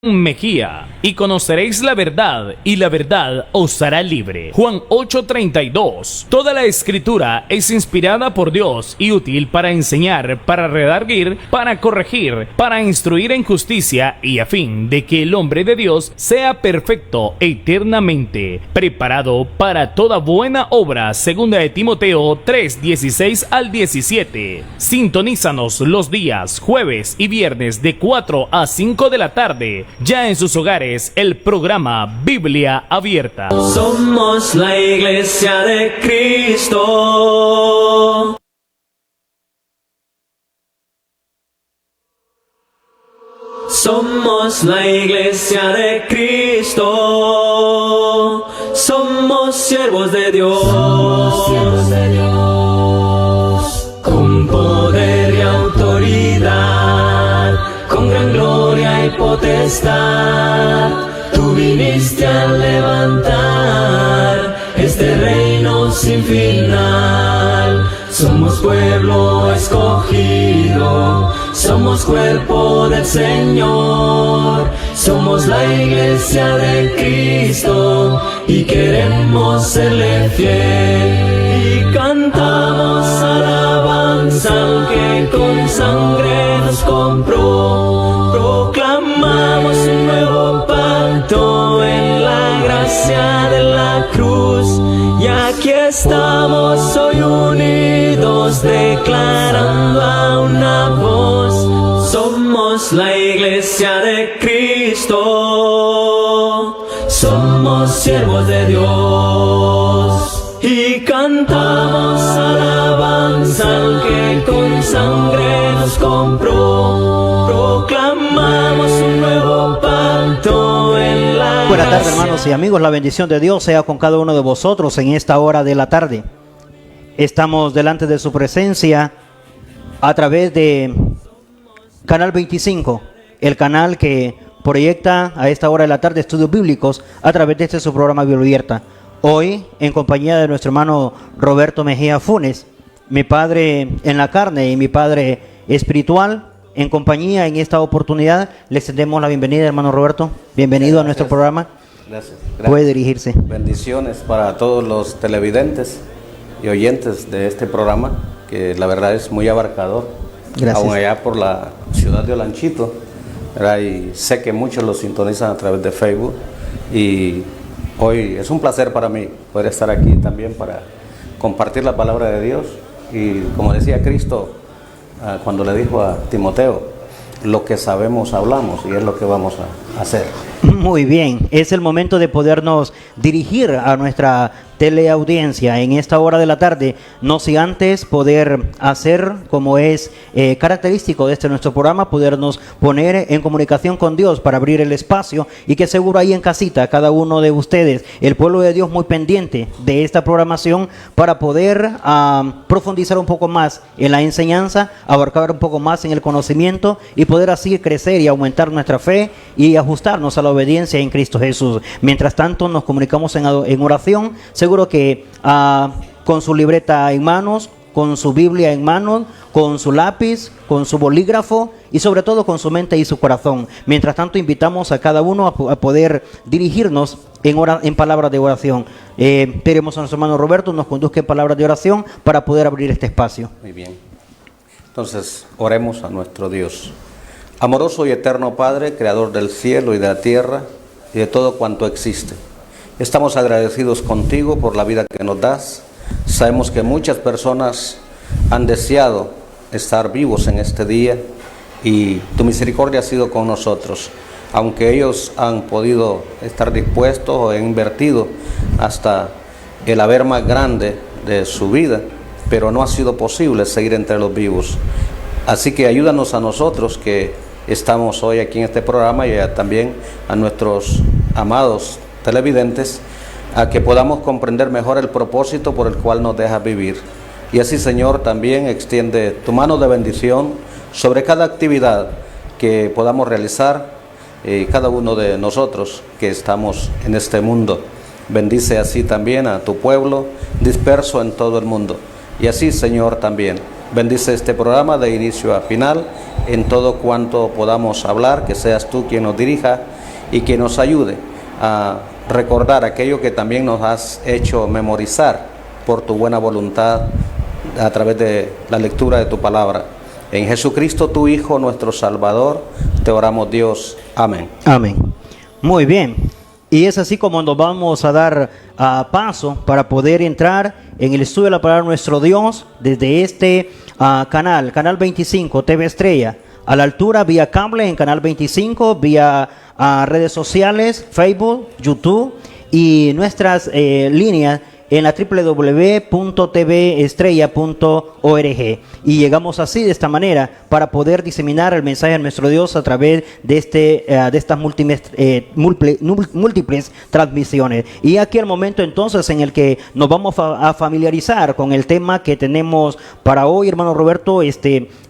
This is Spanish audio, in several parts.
Mejía, y conoceréis la verdad, y la verdad os hará libre. Juan 8:32. Toda la escritura es inspirada por Dios y útil para enseñar, para redarguir, para corregir, para instruir en justicia, y a fin de que el hombre de Dios sea perfecto eternamente, preparado para toda buena obra. Segunda de Timoteo 3:16 al 17. Sintonízanos los días jueves y viernes de 4 a 5 de la tarde. Ya en sus hogares, el programa Biblia Abierta. Somos la Iglesia de Cristo. Somos la Iglesia de Cristo. Somos siervos de Dios. Con poder y autoridad, con gran gloria y potestad, tú viniste a levantar este reino sin final. Somos pueblo escogido, somos cuerpo del Señor, somos la Iglesia de Cristo y queremos serle fiel. Y cantamos alabanza al que con sangre nos compró. Proclamamos un nuevo pacto en la gracia de la cruz. Y aquí estamos hoy unidos, declarando a una voz: somos la Iglesia de Cristo, somos siervos de Dios. Y cantamos alabanza al que con sangre nos compró. Proclamamos un nuevo pacto en la Buenas tardes, hermanos y amigos. La bendición de Dios sea con cada uno de vosotros en esta hora de la tarde. Estamos delante de su presencia a través de Canal 25, el canal que proyecta a esta hora de la tarde estudios bíblicos a través de este su programa Biblia Abierta. Hoy, en compañía de nuestro hermano Roberto Mejía Funes, mi padre en la carne y mi padre espiritual, en compañía en esta oportunidad, les damos la bienvenida, hermano Roberto. Bienvenido a nuestro programa. Gracias. Puede dirigirse. Bendiciones para todos los televidentes y oyentes de este programa, que la verdad es muy abarcador. Gracias. Aún allá por la ciudad de Olanchito, ¿verdad? Y sé que muchos lo sintonizan a través de Facebook. Y hoy es un placer para mí poder estar aquí también para compartir la palabra de Dios. Y como decía Cristo cuando le dijo a Timoteo, lo que sabemos hablamos, y es lo que vamos a hacer. Muy bien, es el momento de podernos dirigir a nuestra teleaudiencia en esta hora de la tarde, no sin antes poder hacer, como es característico de nuestro programa, podernos poner en comunicación con Dios para abrir el espacio, y que seguro ahí en casita, cada uno de ustedes, el pueblo de Dios, muy pendiente de esta programación para poder profundizar un poco más en la enseñanza, abarcar un poco más en el conocimiento y poder así crecer y aumentar nuestra fe y ajustarnos a la obediencia en Cristo Jesús. Mientras tanto nos comunicamos en oración, seguro que con su libreta en manos, con su Biblia en manos, con su lápiz, con su bolígrafo y sobre todo con su mente y su corazón. Mientras tanto invitamos a cada uno a poder dirigirnos en palabras de oración. Pedimos a nuestro hermano Roberto nos conduzca en palabras de oración para poder abrir este espacio. Muy bien. Entonces, oremos a nuestro Dios. Amoroso y eterno Padre, creador del cielo y de la tierra y de todo cuanto existe. Estamos agradecidos contigo por la vida que nos das. Sabemos que muchas personas han deseado estar vivos en este día y tu misericordia ha sido con nosotros. Aunque ellos han podido estar dispuestos o han invertido hasta el haber más grande de su vida, pero no ha sido posible seguir entre los vivos. Así que ayúdanos a nosotros que estamos hoy aquí en este programa y también a nuestros amados televidentes, a que podamos comprender mejor el propósito por el cual nos dejas vivir. Y así, Señor, también extiende tu mano de bendición sobre cada actividad que podamos realizar, cada uno de nosotros que estamos en este mundo. Bendice así también a tu pueblo disperso en todo el mundo. Y así, Señor, también bendice este programa de inicio a final, en todo cuanto podamos hablar, que seas tú quien nos dirija y quien nos ayude a recordar aquello que también nos has hecho memorizar por tu buena voluntad a través de la lectura de tu palabra. En Jesucristo, tu Hijo, nuestro Salvador, te oramos, Dios. Amén. Amén. Muy bien. Y es así como nos vamos a dar paso para poder entrar en el estudio de la palabra de nuestro Dios desde este canal 25, TV Estrella, a la altura vía cable en canal 25, vía redes sociales, Facebook, YouTube y nuestras líneas en la www.tvestrella.org. Y llegamos así, de esta manera, para poder diseminar el mensaje de nuestro Dios a través de estas múltiples transmisiones. Y aquí el momento entonces en el que nos vamos a familiarizar con el tema que tenemos para hoy, hermano Roberto.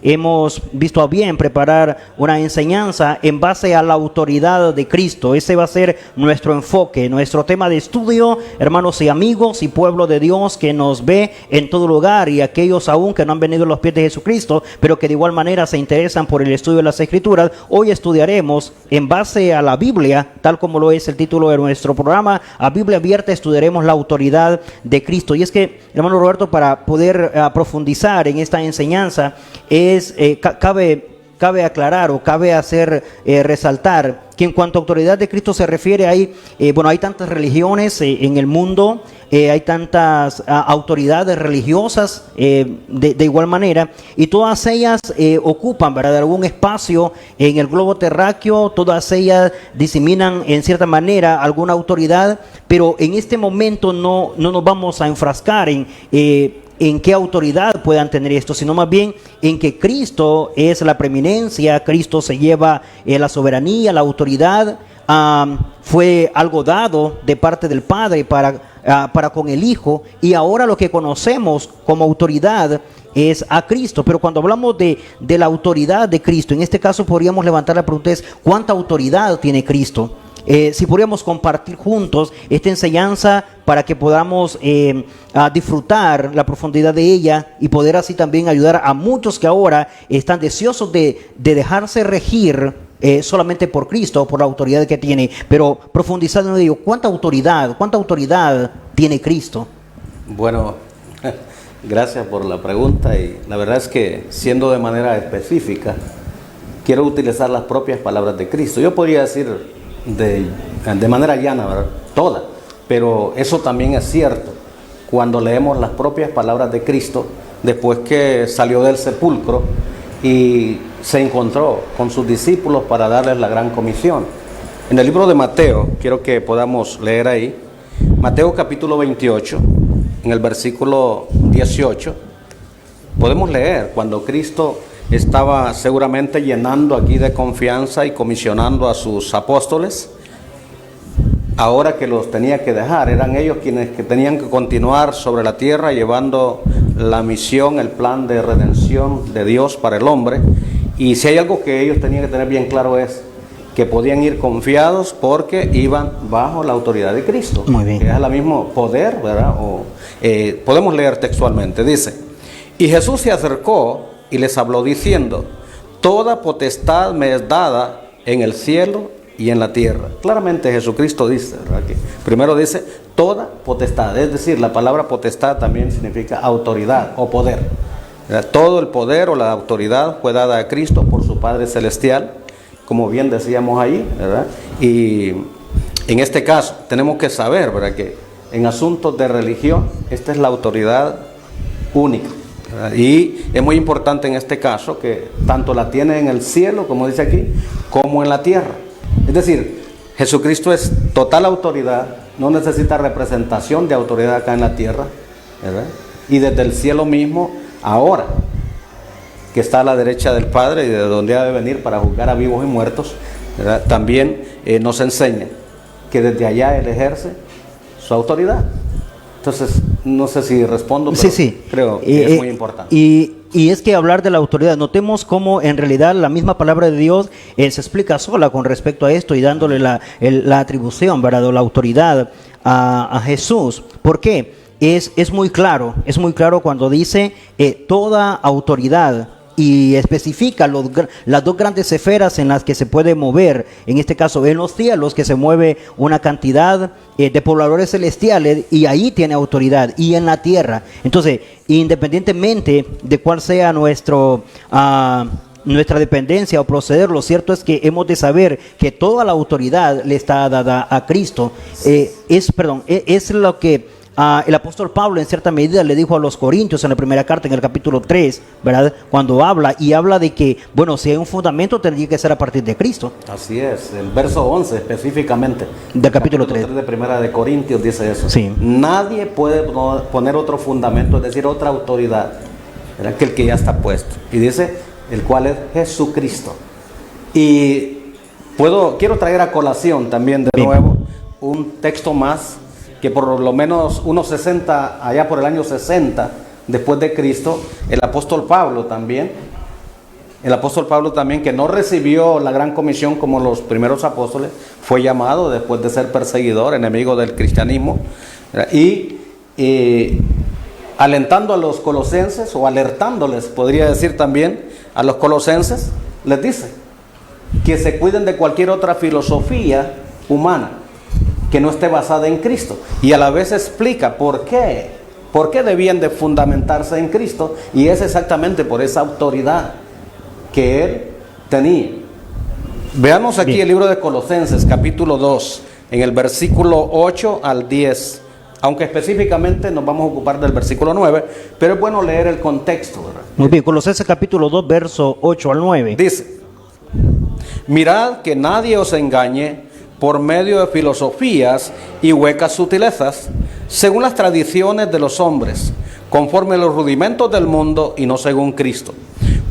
Hemos visto a bien preparar una enseñanza en base a la autoridad de Cristo. Ese va a ser nuestro enfoque, nuestro tema de estudio, hermanos y amigos y pueblo de Dios que nos ve en todo lugar, y aquellos aún que no han venido a los pies de Jesucristo, pero que de igual manera se interesan por el estudio de las Escrituras. Hoy estudiaremos en base a la Biblia, tal como lo es el título de nuestro programa, a Biblia abierta, estudiaremos la autoridad de Cristo. Y es que, hermano Roberto, para poder profundizar en esta enseñanza, cabe aclarar o cabe hacer resaltar que en cuanto a autoridad de Cristo se refiere, hay tantas religiones en el mundo, hay tantas autoridades religiosas de igual manera, y todas ellas ocupan, ¿verdad?, algún espacio en el globo terráqueo. Todas ellas diseminan en cierta manera alguna autoridad, pero en este momento no nos vamos a enfrascar en qué autoridad puedan tener esto, sino más bien en que Cristo es la preeminencia. Cristo se lleva la soberanía, la autoridad. Fue algo dado de parte del Padre para con el Hijo, y ahora lo que conocemos como autoridad es a Cristo. Pero cuando hablamos de la autoridad de Cristo, en este caso podríamos levantar la pregunta: ¿cuánta autoridad tiene Cristo? Si podríamos compartir juntos esta enseñanza para que podamos disfrutar la profundidad de ella y poder así también ayudar a muchos que ahora están deseosos de dejarse regir solamente por Cristo, por la autoridad que tiene. Pero profundizando en ello, ¿cuánta autoridad tiene Cristo? Bueno, gracias por la pregunta, y la verdad es que, siendo de manera específica, quiero utilizar las propias palabras de Cristo. Yo podría decir de manera llana, ¿verdad?, toda, pero eso también es cierto cuando leemos las propias palabras de Cristo después que salió del sepulcro y se encontró con sus discípulos para darles la gran comisión. En el libro de Mateo, quiero que podamos leer ahí, Mateo capítulo 28, en el versículo 18, podemos leer cuando Cristo estaba seguramente llenando aquí de confianza y comisionando a sus apóstoles. Ahora que los tenía que dejar, eran ellos quienes que tenían que continuar sobre la tierra llevando la misión, el plan de redención de Dios para el hombre. Y si hay algo que ellos tenían que tener bien claro, es que podían ir confiados porque iban bajo la autoridad de Cristo. Muy bien. Que es el mismo poder, ¿verdad? Podemos leer textualmente, dice: y Jesús se acercó y les habló diciendo: toda potestad me es dada en el cielo y en la tierra. Claramente Jesucristo dice, ¿verdad?, que primero dice toda potestad, es decir, la palabra potestad también significa autoridad o poder, ¿verdad? Todo el poder o la autoridad fue dada a Cristo por su Padre Celestial, como bien decíamos ahí, ¿verdad? Y en este caso tenemos que saber, ¿verdad?, que en asuntos de religión esta es la autoridad única. Y es muy importante en este caso que tanto la tiene en el cielo, como dice aquí, como en la tierra. Es decir, Jesucristo es total autoridad, no necesita representación de autoridad acá en la tierra, ¿verdad? Y desde el cielo mismo, ahora que está a la derecha del Padre y de donde ha de venir para juzgar a vivos y muertos, ¿verdad?, también nos enseña que desde allá Él ejerce su autoridad. Entonces, no sé si respondo, pero sí. Creo que es muy importante. Y es que hablar de la autoridad, notemos cómo en realidad la misma palabra de Dios se explica sola con respecto a esto y dándole la atribución, ¿verdad?, o la autoridad a Jesús. ¿Por qué? Es muy claro cuando dice toda autoridad. y especifica las dos grandes esferas en las que se puede mover, en este caso en los cielos, que se mueve una cantidad de pobladores celestiales y ahí tiene autoridad, y en la tierra. Entonces, independientemente de cuál sea nuestra dependencia o proceder, lo cierto es que hemos de saber que toda la autoridad le está dada a Cristo. Es lo que el apóstol Pablo en cierta medida le dijo a los Corintios en la primera carta, en el capítulo 3, ¿verdad? Cuando habla de que, bueno, si hay un fundamento tendría que ser a partir de Cristo. Así es, el verso 11 específicamente. Del capítulo 3. De primera de Corintios dice eso. Sí. Nadie puede poner otro fundamento, es decir, otra autoridad, ¿verdad? Que el que ya está puesto. Y dice, el cual es Jesucristo. Y quiero traer a colación también de nuevo un texto más, que por lo menos unos 60, allá por el año 60 después de Cristo, el apóstol Pablo también, que no recibió la gran comisión como los primeros apóstoles, fue llamado después de ser perseguidor, enemigo del cristianismo, y alentando a los colosenses, o alertándoles, podría decir también, a los colosenses, les dice que se cuiden de cualquier otra filosofía humana que no esté basada en Cristo, y a la vez explica por qué debían de fundamentarse en Cristo, y es exactamente por esa autoridad que él tenía. Veamos aquí el libro de Colosenses, capítulo 2, en el versículo 8 al 10, aunque específicamente nos vamos a ocupar del versículo 9, pero es bueno leer el contexto, ¿verdad? Muy bien, Colosenses capítulo 2, verso 8 al 9. Dice: mirad que nadie os engañe por medio de filosofías y huecas sutilezas, según las tradiciones de los hombres, conforme a los rudimentos del mundo y no según Cristo.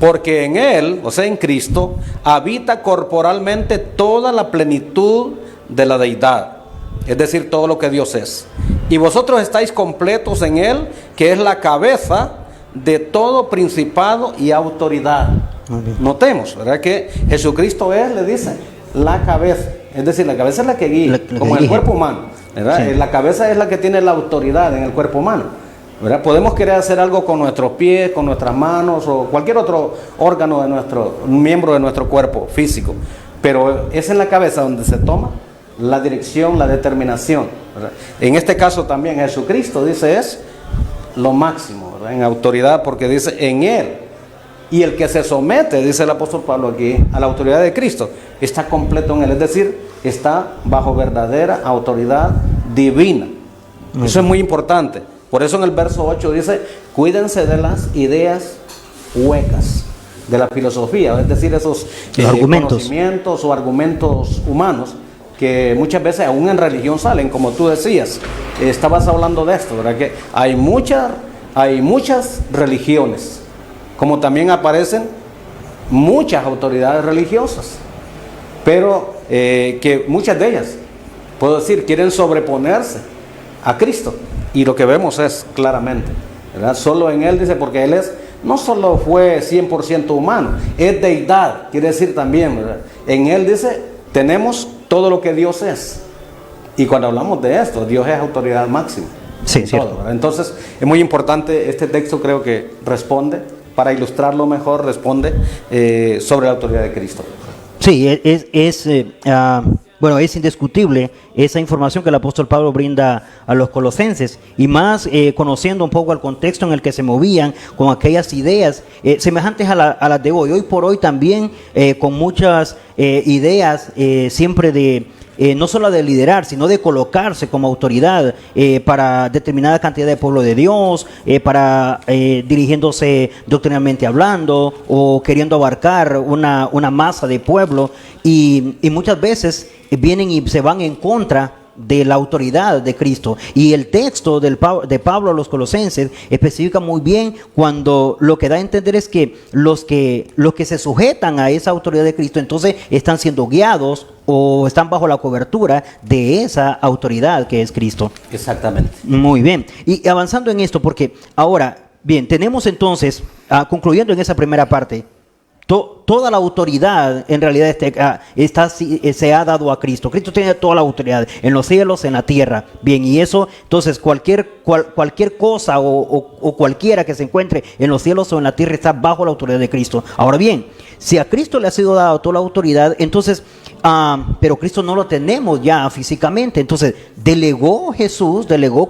Porque en Él, o sea en Cristo, habita corporalmente toda la plenitud de la deidad, es decir, todo lo que Dios es. Y vosotros estáis completos en Él, que es la cabeza de todo principado y autoridad. Notemos, ¿verdad? Que Jesucristo es, le dice, la cabeza. Es decir, la cabeza es la que guía, como en el cuerpo humano, ¿verdad? Sí. La cabeza es la que tiene la autoridad en el cuerpo humano, ¿verdad? Podemos querer hacer algo con nuestros pies, con nuestras manos o cualquier otro órgano de miembro de nuestro cuerpo físico, pero es en la cabeza donde se toma la dirección, la determinación, ¿verdad? En este caso también Jesucristo, dice, es lo máximo, ¿verdad? En autoridad, porque dice en Él. Y el que se somete, dice el apóstol Pablo aquí, a la autoridad de Cristo, está completo en Él, es decir, está bajo verdadera autoridad divina. Eso es muy importante. Por eso en el verso 8 dice, cuídense de las ideas huecas, de la filosofía, es decir, esos conocimientos o argumentos humanos que muchas veces aún en religión salen, como tú decías. Estabas hablando de esto, ¿verdad? Que hay muchas religiones, como también aparecen muchas autoridades religiosas, pero que muchas de ellas, puedo decir, quieren sobreponerse a Cristo, y lo que vemos es claramente, ¿verdad? Solo en Él, dice, porque Él no solo fue 100% humano, es deidad, quiere decir también, ¿verdad? En Él, dice, tenemos todo lo que Dios es, y cuando hablamos de esto, Dios es autoridad máxima. Sí, cierto. Todo, entonces, es muy importante, este texto creo que responde, para ilustrarlo mejor, responde sobre la autoridad de Cristo. Sí, es indiscutible esa información que el apóstol Pablo brinda a los colosenses, y más conociendo un poco el contexto en el que se movían con aquellas ideas semejantes a las de hoy. Hoy por hoy también con muchas ideas siempre de no solo de liderar, sino de colocarse como autoridad para determinada cantidad de pueblo de Dios, para dirigiéndose doctrinalmente hablando o queriendo abarcar una masa de pueblo, y muchas veces vienen y se van en contra de la autoridad de Cristo. Y el texto de Pablo a los colosenses especifica muy bien cuando lo que da a entender es que los que se sujetan a esa autoridad de Cristo entonces están siendo guiados o están bajo la cobertura de esa autoridad que es Cristo. Exactamente. Muy bien. Y avanzando en esto, porque ahora, bien, tenemos entonces, concluyendo en esa primera parte, toda la autoridad en realidad se ha dado a Cristo. Cristo tiene toda la autoridad en los cielos, en la tierra. Bien, y eso, entonces cualquier cosa o cualquiera que se encuentre en los cielos o en la tierra está bajo la autoridad de Cristo. Ahora bien, si a Cristo le ha sido dada toda la autoridad, entonces, pero Cristo no lo tenemos ya físicamente. Entonces, delegó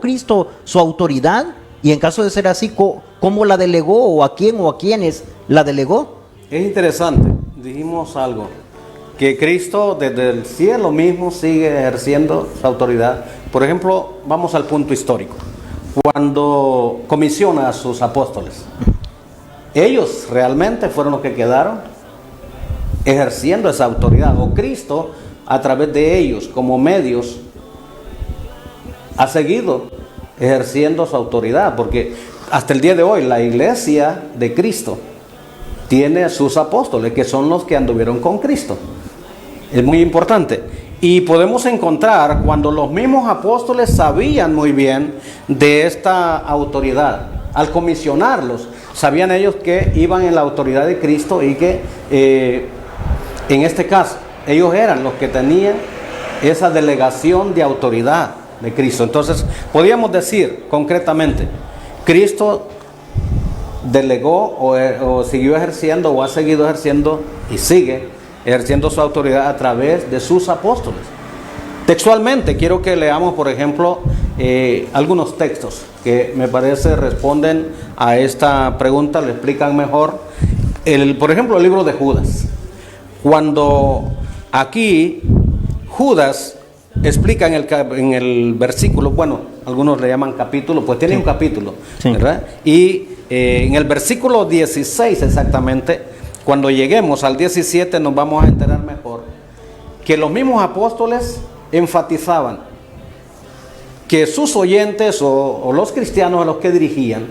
Cristo su autoridad, y en caso de ser así, ¿cómo la delegó? ¿O a quién o a quiénes la delegó? Es interesante, dijimos algo, que Cristo desde el cielo mismo sigue ejerciendo su autoridad. Por ejemplo, vamos al punto histórico. Cuando comisiona a sus apóstoles, ellos realmente fueron los que quedaron ejerciendo esa autoridad, o Cristo a través de ellos como medios ha seguido ejerciendo su autoridad, porque hasta el día de hoy la iglesia de Cristo tiene a sus apóstoles, que son los que anduvieron con Cristo. Es muy importante. Y podemos encontrar cuando los mismos apóstoles sabían muy bien de esta autoridad. Al comisionarlos, sabían ellos que iban en la autoridad de Cristo y que en este caso ellos eran los que tenían esa delegación de autoridad de Cristo. Entonces, podríamos decir concretamente, Cristo delegó o siguió ejerciendo o ha seguido ejerciendo y sigue ejerciendo su autoridad a través de sus apóstoles. Textualmente quiero que leamos, por ejemplo, algunos textos que me parece responden a esta pregunta, le explican mejor. Por ejemplo, el libro de Judas. Cuando aquí Judas explica en el versículo, bueno, algunos le llaman capítulo, pues tiene un capítulo, ¿verdad? Y en el versículo 16 exactamente, cuando lleguemos al 17 nos vamos a enterar mejor que los mismos apóstoles enfatizaban que sus oyentes o los cristianos a los que dirigían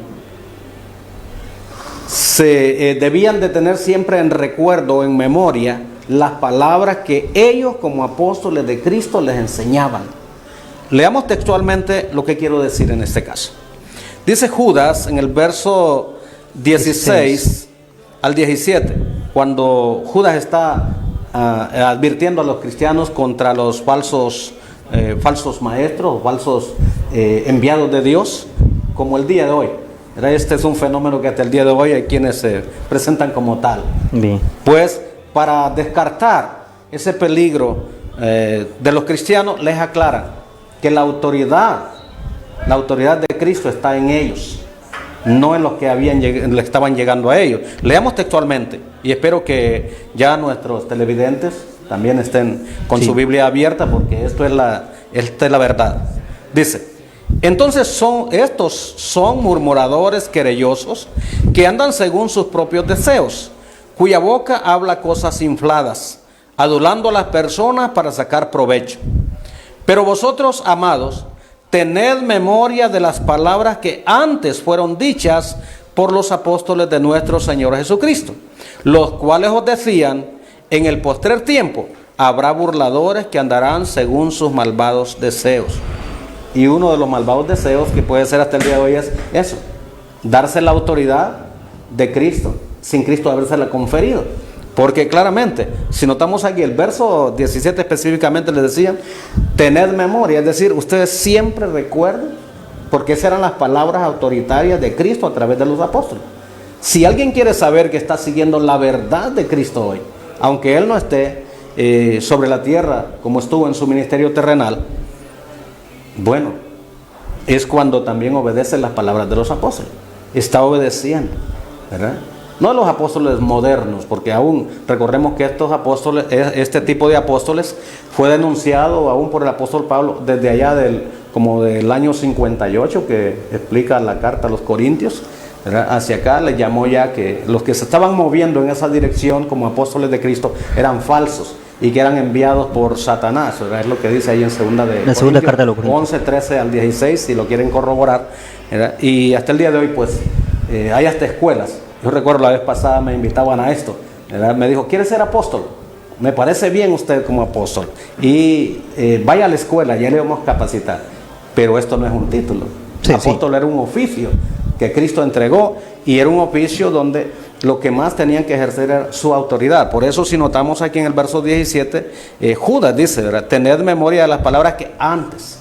debían de tener siempre en recuerdo, en memoria, las palabras que ellos como apóstoles de Cristo les enseñaban. Leamos textualmente lo que quiero decir en este caso. Dice Judas en el verso 16 al 17, cuando Judas está advirtiendo a los cristianos contra los falsos maestros, falsos enviados de Dios, como el día de hoy. Este es un fenómeno que hasta el día de hoy hay quienes se presentan como tal. Bien. Pues para descartar ese peligro de los cristianos, les aclaran que la autoridad de Cristo está en ellos, no en los que le estaban llegando a ellos. Leamos textualmente y espero que ya nuestros televidentes también estén con su Biblia abierta, porque esta es la verdad. Dice: entonces estos son murmuradores querellosos que andan según sus propios deseos, cuya boca habla cosas infladas, adulando a las personas para sacar provecho. Pero vosotros, amados, tened memoria de las palabras que antes fueron dichas por los apóstoles de nuestro Señor Jesucristo, los cuales os decían: en el postrer tiempo habrá burladores que andarán según sus malvados deseos. Y uno de los malvados deseos que puede ser hasta el día de hoy es eso: darse la autoridad de Cristo sin Cristo habérsela conferido. Porque claramente, si notamos aquí el verso 17 específicamente, les decían: tened memoria, es decir, ustedes siempre recuerden, porque esas eran las palabras autoritarias de Cristo a través de los apóstoles. Si alguien quiere saber que está siguiendo la verdad de Cristo hoy, aunque Él no esté sobre la tierra como estuvo en su ministerio terrenal, bueno, es cuando también obedece las palabras de los apóstoles. Está obedeciendo, ¿verdad? No los apóstoles modernos, porque aún recordemos que este tipo de apóstoles fue denunciado aún por el apóstol Pablo desde allá como del año 58, que explica la carta a los Corintios, ¿verdad? Hacia acá le llamó ya que los que se estaban moviendo en esa dirección como apóstoles de Cristo eran falsos y que eran enviados por Satanás, ¿verdad? Es lo que dice ahí en segunda carta de los Corintios 11, 13 al 16, si lo quieren corroborar, ¿verdad? Y hasta el día de hoy pues hay hasta escuelas. Yo recuerdo la vez pasada me invitaban a esto, ¿verdad? Me dijo: ¿quiere ser apóstol? Me parece bien usted como apóstol y vaya a la escuela, ya le vamos a capacitar. Pero esto no es un título. Apóstol era un oficio que Cristo entregó, y era un oficio donde lo que más tenían que ejercer era su autoridad. Por eso, si notamos aquí en el verso 17, Judas dice, ¿verdad?, tened memoria de las palabras que antes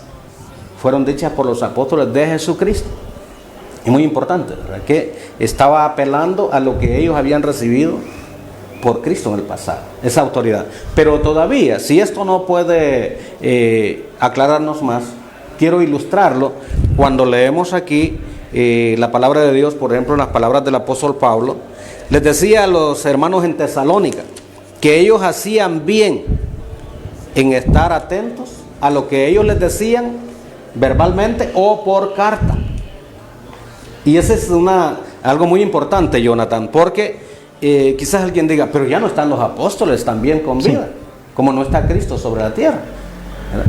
fueron dichas por los apóstoles de Jesucristo. Es muy importante, ¿verdad?, que estaba apelando a lo que ellos habían recibido por Cristo en el pasado, esa autoridad. Pero todavía, si esto no puede aclararnos más, quiero ilustrarlo cuando leemos aquí la palabra de Dios, por ejemplo, en las palabras del apóstol Pablo. Les decía a los hermanos en Tesalónica que ellos hacían bien en estar atentos a lo que ellos les decían verbalmente o por carta. Y ese es algo muy importante, Jonathan, porque quizás alguien diga, pero ya no están los apóstoles también con vida, sí, como no está Cristo sobre la tierra.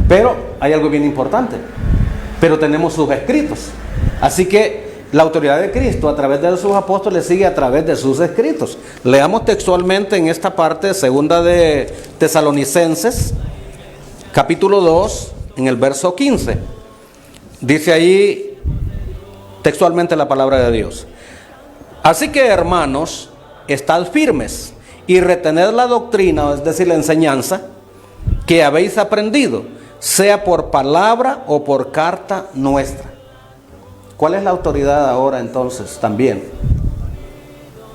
Pero hay algo bien importante, pero tenemos sus escritos. Así que la autoridad de Cristo a través de sus apóstoles sigue a través de sus escritos. Leamos textualmente en esta parte, segunda de Tesalonicenses, capítulo 2, en el verso 15. Dice ahí textualmente la palabra de Dios. Así que, hermanos, estad firmes y retened la doctrina, es decir, la enseñanza que habéis aprendido, sea por palabra o por carta nuestra. ¿Cuál es la autoridad ahora entonces también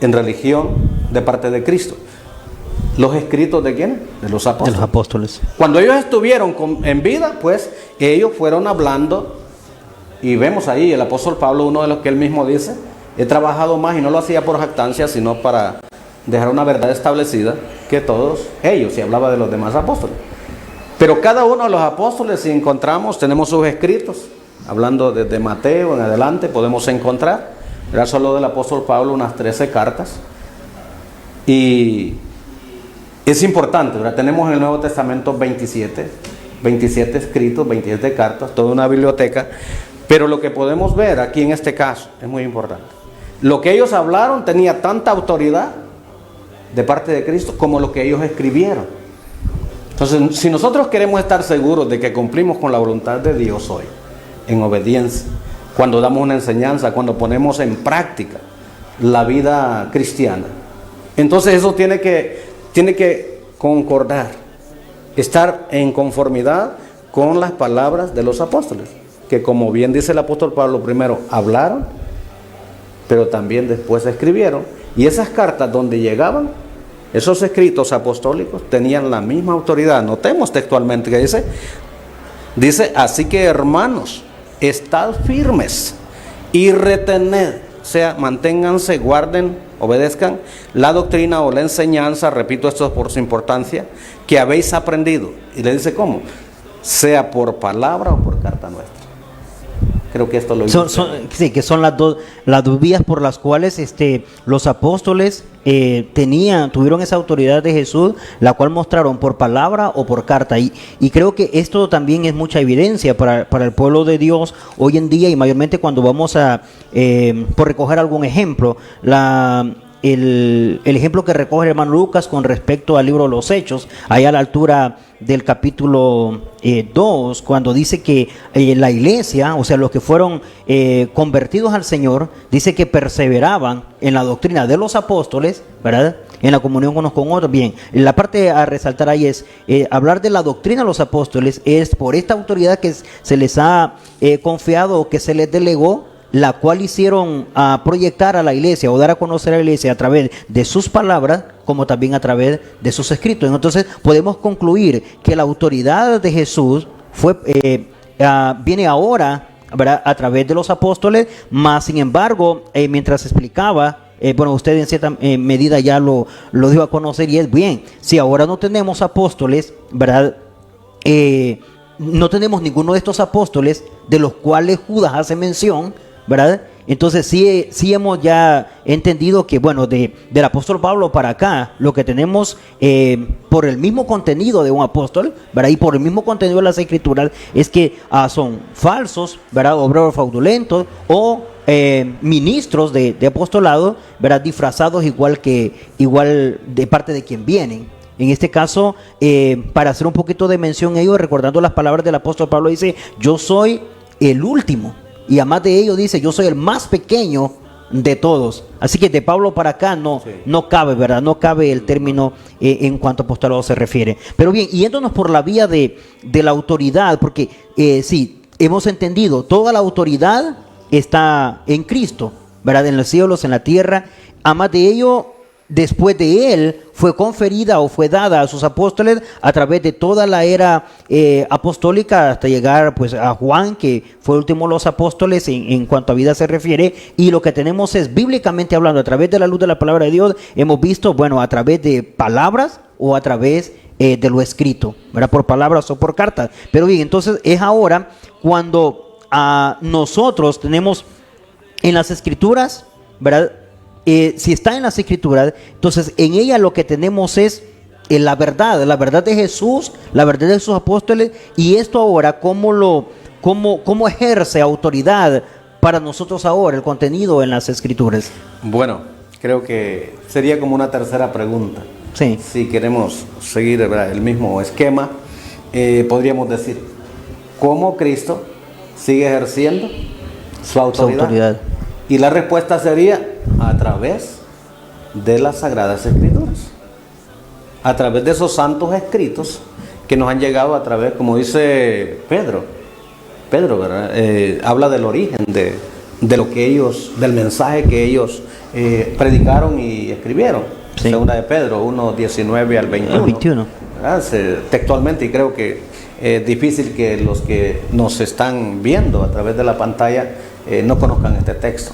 en religión de parte de Cristo? ¿Los escritos de quién? De los apóstoles. De los apóstoles. Cuando ellos estuvieron en vida, pues ellos fueron hablando, y vemos ahí el apóstol Pablo, uno de los que él mismo dice, he trabajado más, y no lo hacía por jactancia, sino para dejar una verdad establecida, que todos ellos, y hablaba de los demás apóstoles. Pero cada uno de los apóstoles, si encontramos, tenemos sus escritos, hablando desde Mateo en adelante, podemos encontrar, era solo del apóstol Pablo, unas 13 cartas. Y es importante, ¿verdad? Tenemos en el Nuevo Testamento 27 escritos, 27 cartas, toda una biblioteca. Pero lo que podemos ver aquí en este caso es muy importante. Lo que ellos hablaron tenía tanta autoridad de parte de Cristo como lo que ellos escribieron. Entonces, si nosotros queremos estar seguros de que cumplimos con la voluntad de Dios hoy, en obediencia, cuando damos una enseñanza, cuando ponemos en práctica la vida cristiana, entonces eso tiene que concordar, estar en conformidad con las palabras de los apóstoles, que, como bien dice el apóstol Pablo, primero hablaron, pero también después escribieron, y esas cartas donde llegaban, esos escritos apostólicos tenían la misma autoridad. Notemos textualmente que dice, así que, hermanos, estad firmes y retened, o sea, manténganse, guarden, obedezcan la doctrina o la enseñanza, repito esto por su importancia, que habéis aprendido. Y le dice cómo, sea por palabra o por carta nuestra. Creo que esto lo sí, que son las dos vías por las cuales los apóstoles tuvieron esa autoridad de Jesús, la cual mostraron por palabra o por carta. Y creo que esto también es mucha evidencia para el pueblo de Dios hoy en día, y mayormente cuando vamos por recoger algún ejemplo, el ejemplo que recoge el hermano Lucas con respecto al libro de los Hechos, allá a la altura del capítulo 2, cuando dice que la iglesia, o sea, los que fueron convertidos al Señor, dice que perseveraban en la doctrina de los apóstoles, ¿verdad?, en la comunión unos con otros. Bien, la parte a resaltar ahí es hablar de la doctrina de los apóstoles, es por esta autoridad que se les ha confiado o que se les delegó, la cual hicieron proyectar a la iglesia o dar a conocer a la iglesia a través de sus palabras, como también a través de sus escritos. Entonces podemos concluir que la autoridad de Jesús viene ahora, ¿verdad?, a través de los apóstoles, más sin embargo, mientras explicaba, bueno, usted en cierta medida ya lo dio a conocer, y es bien, si ahora no tenemos apóstoles, ¿verdad?, no tenemos ninguno de estos apóstoles de los cuales Judas hace mención, ¿verdad? Entonces sí hemos ya entendido que, bueno, del apóstol Pablo para acá, lo que tenemos por el mismo contenido de un apóstol, ¿verdad?, y por el mismo contenido de las escrituras, es que son falsos, ¿verdad?, obreros fraudulentos o ministros de apostolado, ¿verdad?, disfrazados igual de parte de quien vienen. En este caso, para hacer un poquito de mención a ellos, recordando las palabras del apóstol Pablo, dice, yo soy el último. Y además de ello dice, yo soy el más pequeño, de todos. Así que de Pablo para acá no cabe, ¿verdad? No cabe el término en cuanto a apostolado se refiere. Pero bien, yéndonos por la vía de la autoridad, porque sí, hemos entendido, toda la autoridad está en Cristo, ¿verdad? En los cielos, en la tierra. Además de ello, después de él fue conferida o fue dada a sus apóstoles a través de toda la era apostólica hasta llegar pues a Juan, que fue el último de los apóstoles en cuanto a vida se refiere. Y lo que tenemos es, bíblicamente hablando, a través de la luz de la palabra de Dios, hemos visto, bueno, a través de palabras o a través de lo escrito, ¿verdad? Por palabras o por cartas. Pero bien, entonces es ahora cuando nosotros tenemos en las escrituras, ¿verdad? Si está en las escrituras, entonces en ella lo que tenemos es la verdad de Jesús, la verdad de sus apóstoles, y esto ahora, ¿cómo ejerce autoridad para nosotros ahora el contenido en las escrituras? Bueno, creo que sería como una tercera pregunta. Sí. Si queremos seguir, ¿verdad?, el mismo esquema, podríamos decir, ¿cómo Cristo sigue ejerciendo su autoridad? Y la respuesta sería a través de las Sagradas Escrituras, a través de esos santos escritos que nos han llegado a través, como dice Pedro, ¿verdad? Habla del origen de lo que ellos, del mensaje que ellos predicaron y escribieron. Sí. Segunda de Pedro 1, 19 al 21. Textualmente, y creo que es difícil que los que nos están viendo a través de la pantalla no conozcan este texto,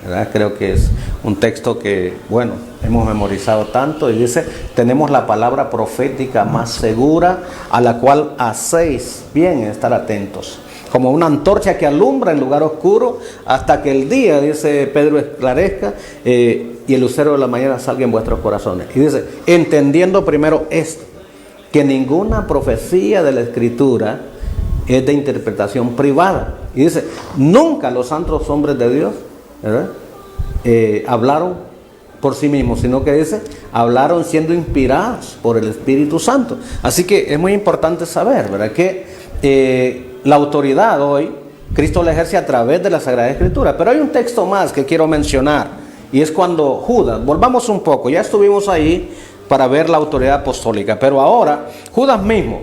¿verdad? Creo que es un texto que, bueno, hemos memorizado tanto, y dice: tenemos la palabra profética más segura, a la cual hacéis bien estar atentos, como una antorcha que alumbra en lugar oscuro, hasta que el día, dice Pedro, esclarezca y el lucero de la mañana salga en vuestros corazones. Y dice, entendiendo primero esto, que ninguna profecía de la Escritura es de interpretación privada. Y dice, nunca los santos hombres de Dios, ¿verdad?, hablaron por sí mismos, sino que dice, hablaron siendo inspirados por el Espíritu Santo. Así que es muy importante saber, ¿verdad?, que la autoridad hoy Cristo la ejerce a través de la Sagrada Escritura. Pero hay un texto más que quiero mencionar, y es cuando Judas, volvamos un poco, ya estuvimos ahí para ver la autoridad apostólica, pero ahora Judas mismo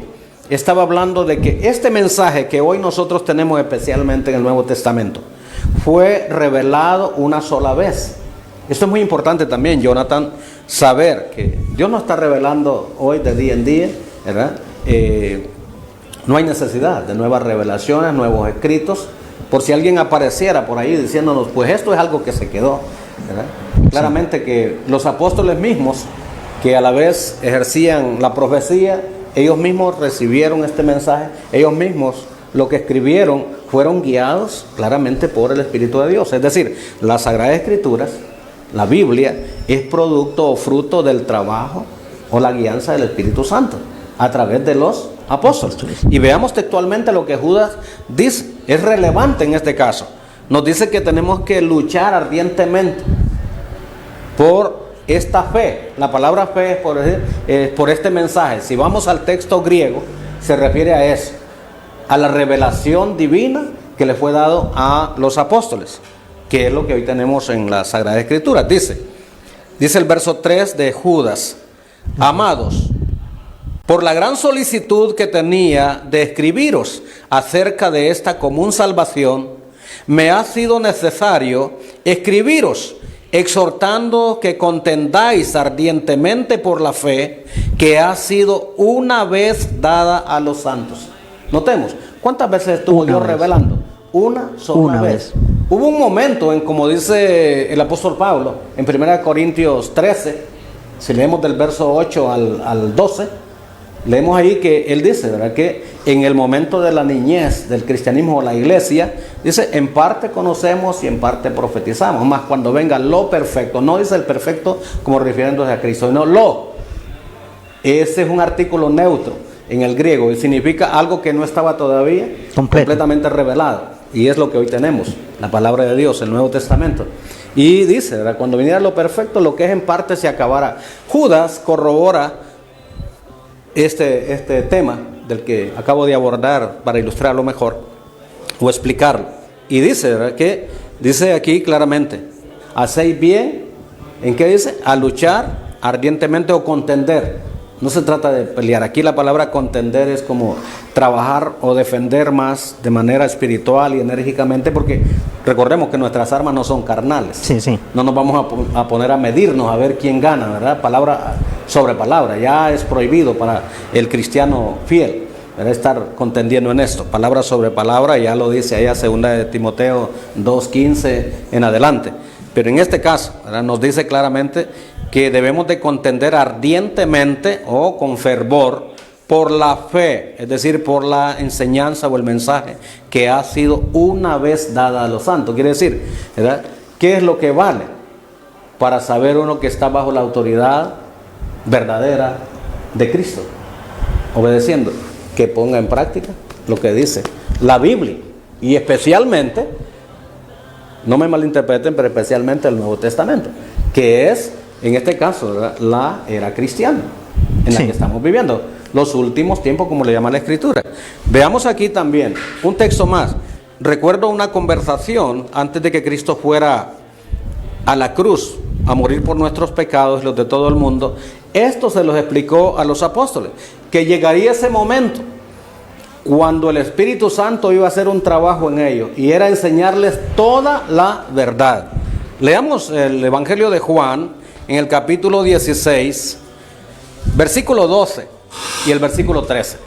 estaba hablando de que este mensaje que hoy nosotros tenemos, especialmente en el Nuevo Testamento, fue revelado una sola vez. Esto es muy importante también, Jonathan, saber que Dios no está revelando hoy de día en día, ¿verdad? No hay necesidad de nuevas revelaciones, nuevos escritos, por si alguien apareciera por ahí diciéndonos, pues esto es algo que se quedó, ¿verdad? Claramente que los apóstoles mismos, que a la vez ejercían la profecía, ellos mismos recibieron este mensaje, ellos mismos lo que escribieron fueron guiados claramente por el Espíritu de Dios. Es decir, las Sagradas Escrituras, la Biblia, es producto o fruto del trabajo o la guianza del Espíritu Santo a través de los apóstoles. Y veamos textualmente lo que Judas dice. Es relevante en este caso. Nos dice que tenemos que luchar ardientemente por esta fe. La palabra fe es por este mensaje. Si vamos al texto griego, se refiere a eso, a la revelación divina que le fue dado a los apóstoles, que es lo que hoy tenemos en la Sagrada Escritura. Dice el verso 3 de Judas: amados, por la gran solicitud que tenía de escribiros acerca de esta común salvación, me ha sido necesario escribiros, exhortando que contendáis ardientemente por la fe que ha sido una vez dada a los santos. Notemos, ¿cuántas veces estuvo Dios revelando? Una sola vez. Hubo un momento en, como dice el apóstol Pablo, en 1 Corintios 13, si leemos del verso 8 al 12, leemos ahí que él dice, ¿verdad?, que en el momento de la niñez del cristianismo o la iglesia, dice, en parte conocemos y en parte profetizamos, más cuando venga lo perfecto. No dice el perfecto como refiriéndose a Cristo, sino lo. Ese es un artículo neutro en el griego y significa algo que no estaba todavía completamente revelado. Y es lo que hoy tenemos, la palabra de Dios, el Nuevo Testamento. Y dice, ¿verdad?, cuando viniera lo perfecto, lo que es en parte se acabará. Judas corrobora este tema del que acabo de abordar para ilustrarlo mejor o explicarlo. Y dice, ¿verdad?, que dice aquí claramente, hacéis bien, ¿en qué dice? A luchar ardientemente o contender. No se trata de pelear. Aquí la palabra contender es como trabajar o defender más de manera espiritual y enérgicamente, porque recordemos que nuestras armas no son carnales. Sí, sí. No nos vamos a poner a medirnos, a ver quién gana, ¿verdad? Palabra sobre palabra. Ya es prohibido para el cristiano fiel, ¿verdad? Estar contendiendo en esto. Palabra sobre palabra, ya lo dice allá 2 de Timoteo 2:15 en adelante. Pero en este caso, ¿verdad? Nos dice claramente que debemos de contender ardientemente o con fervor por la fe, es decir, por la enseñanza o el mensaje que ha sido una vez dada a los santos. Quiere decir, ¿verdad? ¿Qué es lo que vale para saber uno que está bajo la autoridad verdadera de Cristo? Obedeciendo, que ponga en práctica lo que dice la Biblia, y especialmente, no me malinterpreten, pero especialmente el Nuevo Testamento, que es, en este caso, ¿verdad?, la era cristiana en la que estamos viviendo, los últimos tiempos, como le llama la Escritura. Veamos aquí también un texto más. Recuerdo una conversación antes de que Cristo fuera a la cruz a morir por nuestros pecados, los de todo el mundo. Esto se los explicó a los apóstoles, que llegaría ese momento cuando el Espíritu Santo iba a hacer un trabajo en ellos, y era enseñarles toda la verdad. Leamos el Evangelio de Juan en el capítulo 16, versículo 12 y el versículo 13.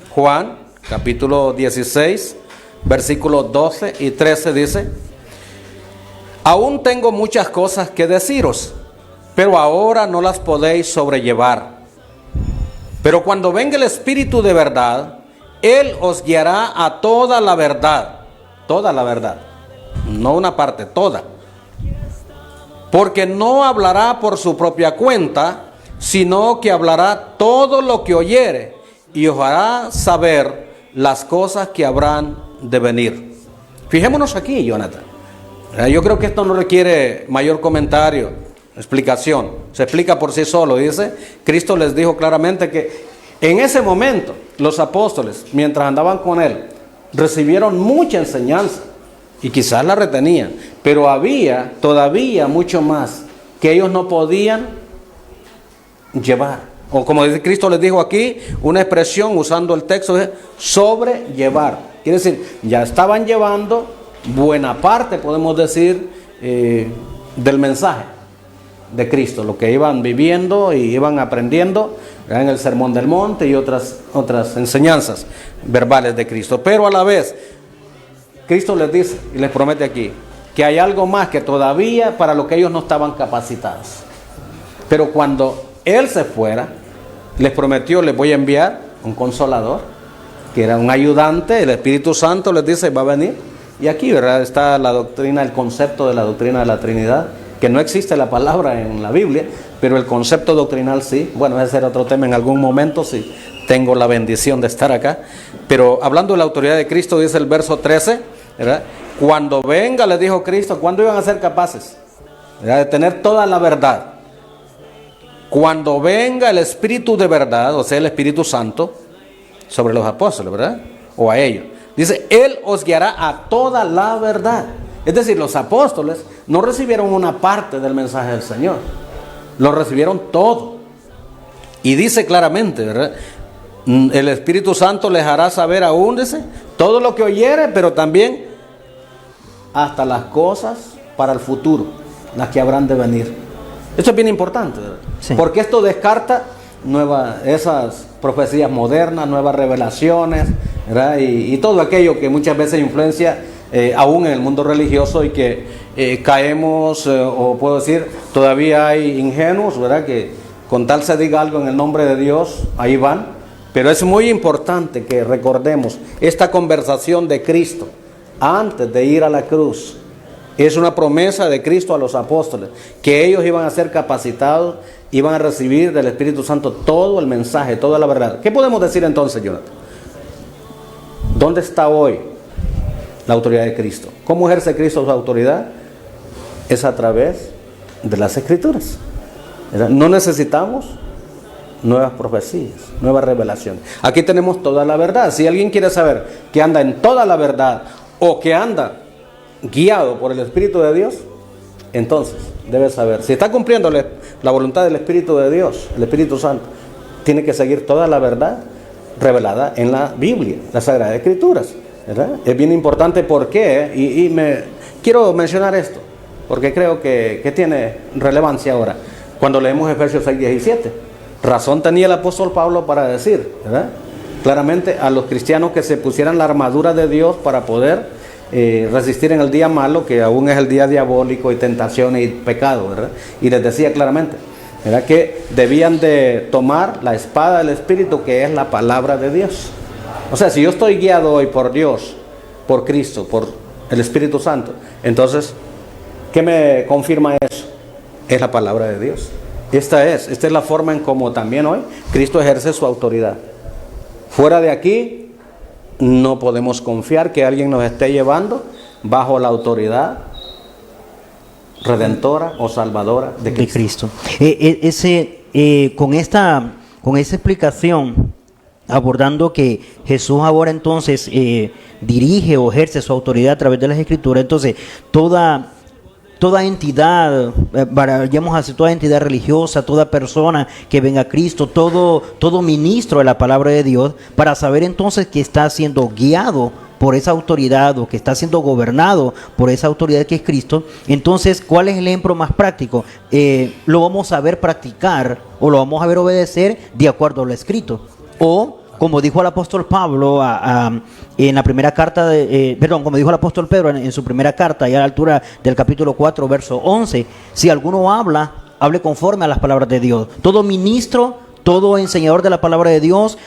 Juan, capítulo 16, versículos 12 y 13 dice: aún tengo muchas cosas que deciros, pero ahora no las podéis sobrellevar. Pero cuando venga el Espíritu de verdad, Él os guiará a toda la verdad, no una parte, toda. Porque no hablará por su propia cuenta, sino que hablará todo lo que oyere, y os hará saber las cosas que habrán de venir. Fijémonos aquí, Jonathan. Yo creo que esto no requiere mayor comentario, explicación. Se explica por sí solo. Dice, Cristo les dijo claramente que en ese momento los apóstoles, mientras andaban con Él, recibieron mucha enseñanza y quizás la retenían, pero había todavía mucho más que ellos no podían llevar. O como Cristo les dijo aquí, una expresión usando el texto es sobrellevar. Quiere decir, ya estaban llevando buena parte, podemos decir, del mensaje de Cristo, lo que iban viviendo y iban aprendiendo en el Sermón del Monte y otras enseñanzas verbales de Cristo. Pero a la vez, Cristo les dice y les promete aquí que hay algo más que todavía para lo que ellos no estaban capacitados. Pero cuando Él se fuera, les prometió: les voy a enviar un consolador, que era un ayudante. El Espíritu Santo les dice: va a venir. Y aquí, ¿verdad?, está la doctrina, el concepto de la doctrina de la Trinidad, que no existe la palabra en la Biblia, pero el concepto doctrinal sí. Bueno, ese será otro tema en algún momento, si tengo la bendición de estar acá. Pero hablando de la autoridad de Cristo, dice el verso 13, ¿verdad? Cuando venga, les dijo Cristo, ¿cuándo iban a ser capaces, ¿verdad?, de tener toda la verdad? Cuando venga el Espíritu de verdad, o sea, el Espíritu Santo, sobre los apóstoles, ¿verdad?, o a ellos. Dice, Él os guiará a toda la verdad. Es decir, los apóstoles no recibieron una parte del mensaje del Señor, lo recibieron todo. Y dice claramente, ¿verdad?, el Espíritu Santo les hará saber aún, dice, todo lo que oyere, pero también hasta las cosas para el futuro, las que habrán de venir. Esto es bien importante, ¿verdad? Sí. Porque esto descarta esas profecías modernas, nuevas revelaciones, ¿verdad? Y todo aquello que muchas veces influencia aún en el mundo religioso, y que caemos, o puedo decir, todavía hay ingenuos, ¿verdad?, que con tal se diga algo en el nombre de Dios, ahí van. Pero es muy importante que recordemos esta conversación de Cristo antes de ir a la cruz. Es una promesa de Cristo a los apóstoles, que ellos iban a ser capacitados, iban a recibir del Espíritu Santo todo el mensaje, toda la verdad. ¿Qué podemos decir entonces, Jonathan? ¿Dónde está hoy la autoridad de Cristo? ¿Cómo ejerce Cristo su autoridad? Es a través de las Escrituras. No necesitamos nuevas profecías, nuevas revelaciones. Aquí tenemos toda la verdad. Si alguien quiere saber que anda en toda la verdad, o que anda guiado por el Espíritu de Dios, Entonces, debe saber, si está cumpliendo la voluntad del Espíritu de Dios, el Espíritu Santo, tiene que seguir toda la verdad revelada en la Biblia, las Sagradas Escrituras, ¿verdad? Es bien importante. ¿Por qué? Quiero mencionar esto, porque creo que tiene relevancia ahora. Cuando leemos Efesios 6:17, razón tenía el apóstol Pablo para decir, ¿verdad?, claramente a los cristianos que se pusieran la armadura de Dios para poder resistir en el día malo, que aún es el día diabólico y tentaciones y pecado, ¿verdad? Y les decía claramente, ¿verdad?, que debían de tomar la espada del Espíritu, que es la palabra de Dios. O sea, si yo estoy guiado hoy por Dios, por Cristo, por el Espíritu Santo, entonces, ¿qué me confirma eso? Es la palabra de Dios. Esta es la forma en cómo también hoy Cristo ejerce su autoridad. Fuera de aquí no podemos confiar que alguien nos esté llevando bajo la autoridad redentora o salvadora de Cristo. Con esa explicación, abordando que Jesús ahora entonces dirige o ejerce su autoridad a través de las Escrituras, entonces toda entidad, toda entidad religiosa, toda persona que venga a Cristo, todo ministro de la palabra de Dios, para saber entonces que está siendo guiado por esa autoridad o que está siendo gobernado por esa autoridad que es Cristo, entonces, ¿cuál es el ejemplo más práctico? Lo vamos a ver practicar o lo vamos a ver obedecer de acuerdo a lo escrito. O, como dijo el apóstol Pablo en la primera carta, como dijo el apóstol Pedro en su primera carta, ya a la altura del capítulo 4, verso 11, si alguno hable conforme a las palabras de Dios. Todo ministro, todo enseñador de la palabra de Dios,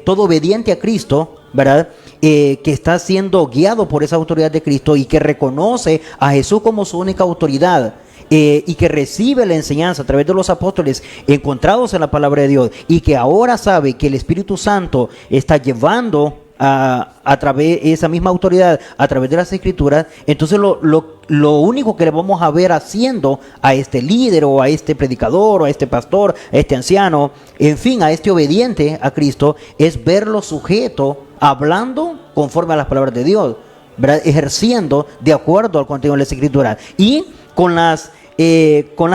todo obediente a Cristo, ¿verdad?, que está siendo guiado por esa autoridad de Cristo y que reconoce a Jesús como su única autoridad, y que recibe la enseñanza a través de los apóstoles encontrados en la palabra de Dios, y que ahora sabe que el Espíritu Santo está llevando a través de esa misma autoridad, a través de las Escrituras, entonces lo único que le vamos a ver haciendo a este líder o a este predicador o a este pastor, a este anciano, en fin, a este obediente a Cristo, es verlo sujeto, hablando conforme a las palabras de Dios, ¿verdad?, ejerciendo de acuerdo al contenido de las Escrituras, y con las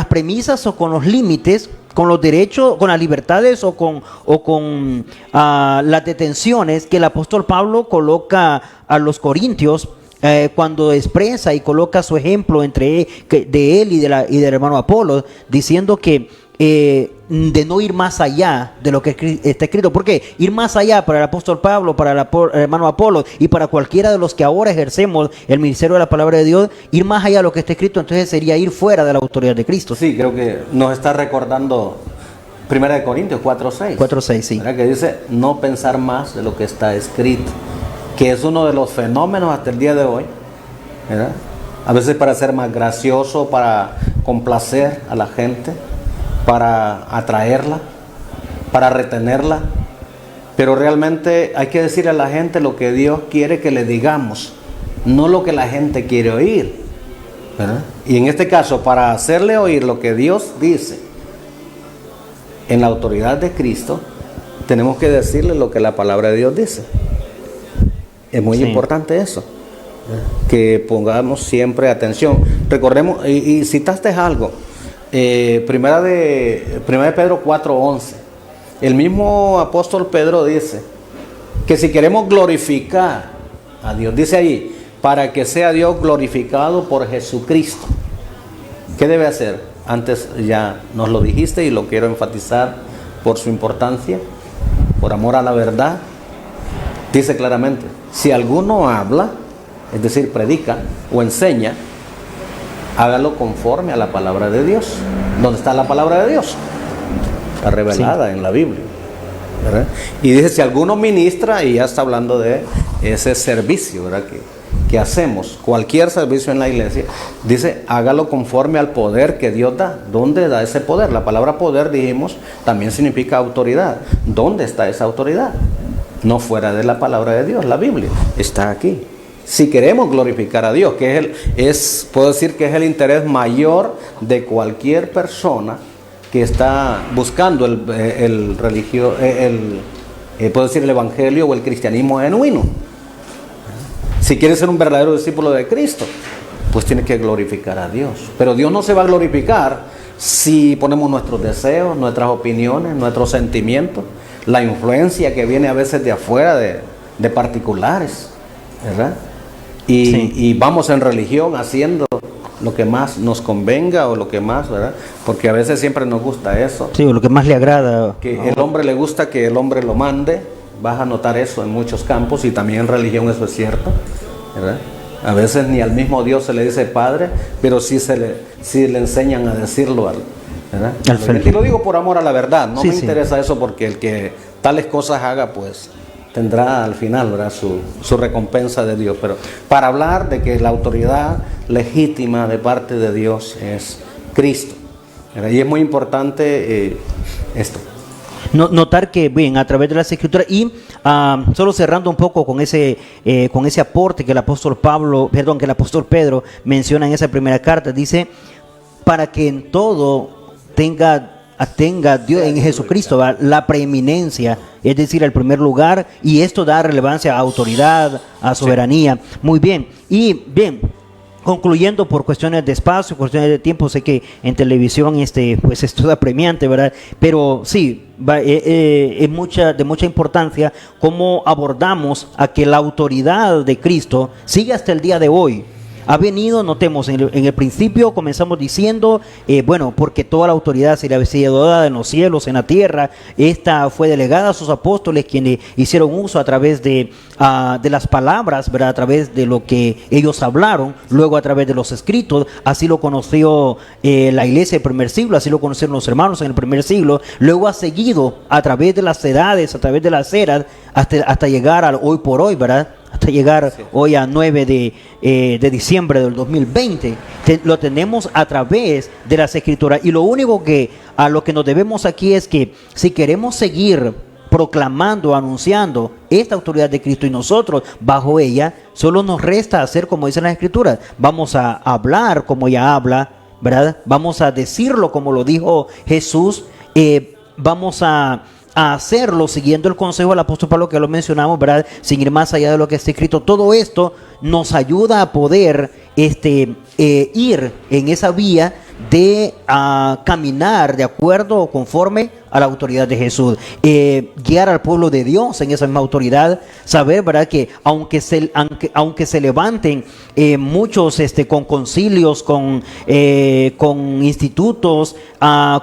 premisas o con los límites, con los derechos, con las libertades o con las detenciones que el apóstol Pablo coloca a los corintios cuando expresa y coloca su ejemplo de él y del hermano Apolo, diciendo que de no ir más allá de lo que está escrito. ¿Por qué? Ir más allá para el apóstol Pablo, para el hermano Apolo y para cualquiera de los que ahora ejercemos el ministerio de la palabra de Dios, ir más allá de lo que está escrito, entonces sería ir fuera de la autoridad de Cristo. Sí, creo que nos está recordando 1 Corintios 4:6. 4:6, sí. ¿Verdad? Que dice, no pensar más de lo que está escrito, que es uno de los fenómenos hasta el día de hoy, ¿verdad? A veces para ser más gracioso, para complacer a la gente, para atraerla, para retenerla, pero realmente hay que decirle a la gente lo que Dios quiere que le digamos, no lo que la gente quiere oír, ¿verdad? Y en este caso, para hacerle oír lo que Dios dice en la autoridad de Cristo, tenemos que decirle lo que la palabra de Dios dice. Es muy importante eso, que pongamos siempre atención. Recordemos, y citaste algo, primera de Pedro 4:11. El mismo apóstol Pedro dice que si queremos glorificar a Dios, dice ahí, para que sea Dios glorificado por Jesucristo, ¿qué debe hacer? Antes ya nos lo dijiste y lo quiero enfatizar por su importancia, por amor a la verdad. Dice claramente, si alguno habla, es decir, predica o enseña, hágalo conforme a la palabra de Dios. ¿Dónde está la palabra de Dios? Está revelada en la Biblia, ¿verdad? Y dice, si alguno ministra, y ya está hablando de ese servicio, ¿verdad?, que hacemos, cualquier servicio en la iglesia, dice, hágalo conforme al poder que Dios da. ¿Dónde da ese poder? La palabra poder, dijimos, también significa autoridad. ¿Dónde está esa autoridad? No fuera de la palabra de Dios, la Biblia está aquí. Si queremos glorificar a Dios, que puedo decir que es el interés mayor de cualquier persona que está buscando el evangelio o el cristianismo genuino. Si quieres ser un verdadero discípulo de Cristo, pues tiene que glorificar a Dios. Pero Dios no se va a glorificar si ponemos nuestros deseos, nuestras opiniones, nuestros sentimientos, la influencia que viene a veces de afuera, de particulares, ¿verdad? Y vamos en religión haciendo lo que más nos convenga o lo que más, ¿verdad? Porque a veces siempre nos gusta eso. Sí, o lo que más le agrada. Que el hombre le gusta que el hombre lo mande. Vas a notar eso en muchos campos, y también en religión eso es cierto, ¿verdad? A veces ni al mismo Dios se le dice Padre, pero sí le enseñan a decirlo, ¿verdad? Y lo digo por amor a la verdad, no me interesa eso, porque el que tales cosas haga, pues tendrá al final, ¿verdad?, su recompensa de Dios. Pero para hablar de que la autoridad legítima de parte de Dios es Cristo, ¿verdad? Y es muy importante esto. Notar que, bien, a través de las Escrituras, y solo cerrando un poco con ese aporte que el apóstol Pedro menciona en esa primera carta, dice, para que en todo tenga Dios en Jesucristo, ¿verdad?, la preeminencia, es decir, el primer lugar, y esto da relevancia a autoridad, a soberanía. Muy bien, y bien, concluyendo por cuestiones de espacio, cuestiones de tiempo, sé que en televisión pues esto es apremiante, ¿verdad? Pero sí, es de mucha importancia cómo abordamos a que la autoridad de Cristo sigue hasta el día de hoy. Ha venido, notemos, en el principio comenzamos diciendo, porque toda la autoridad se le había sido dada en los cielos, en la tierra. Esta fue delegada a sus apóstoles, quienes hicieron uso a través de las palabras, ¿verdad?, a través de lo que ellos hablaron, luego a través de los escritos. Así lo conoció la iglesia del primer siglo, así lo conocieron los hermanos en el primer siglo. Luego ha seguido a través de las edades, a través de las eras, hasta llegar al hoy por hoy, ¿verdad?, hasta llegar hoy a 9 de diciembre del 2020. Lo tenemos a través de las Escrituras, y lo único a lo que nos debemos aquí es que si queremos seguir proclamando, anunciando esta autoridad de Cristo y nosotros bajo ella, solo nos resta hacer como dicen las Escrituras. Vamos a hablar como ella habla, ¿verdad? Vamos a decirlo como lo dijo Jesús. Vamos a hacerlo siguiendo el consejo del apóstol Pablo, que lo mencionamos, ¿verdad?, sin ir más allá de lo que está escrito. Todo esto nos ayuda a poder ir en esa vía de caminar de acuerdo o conforme a la autoridad de Jesús, guiar al pueblo de Dios en esa misma autoridad, saber, ¿verdad?, que aunque se levanten muchos con concilios, con institutos,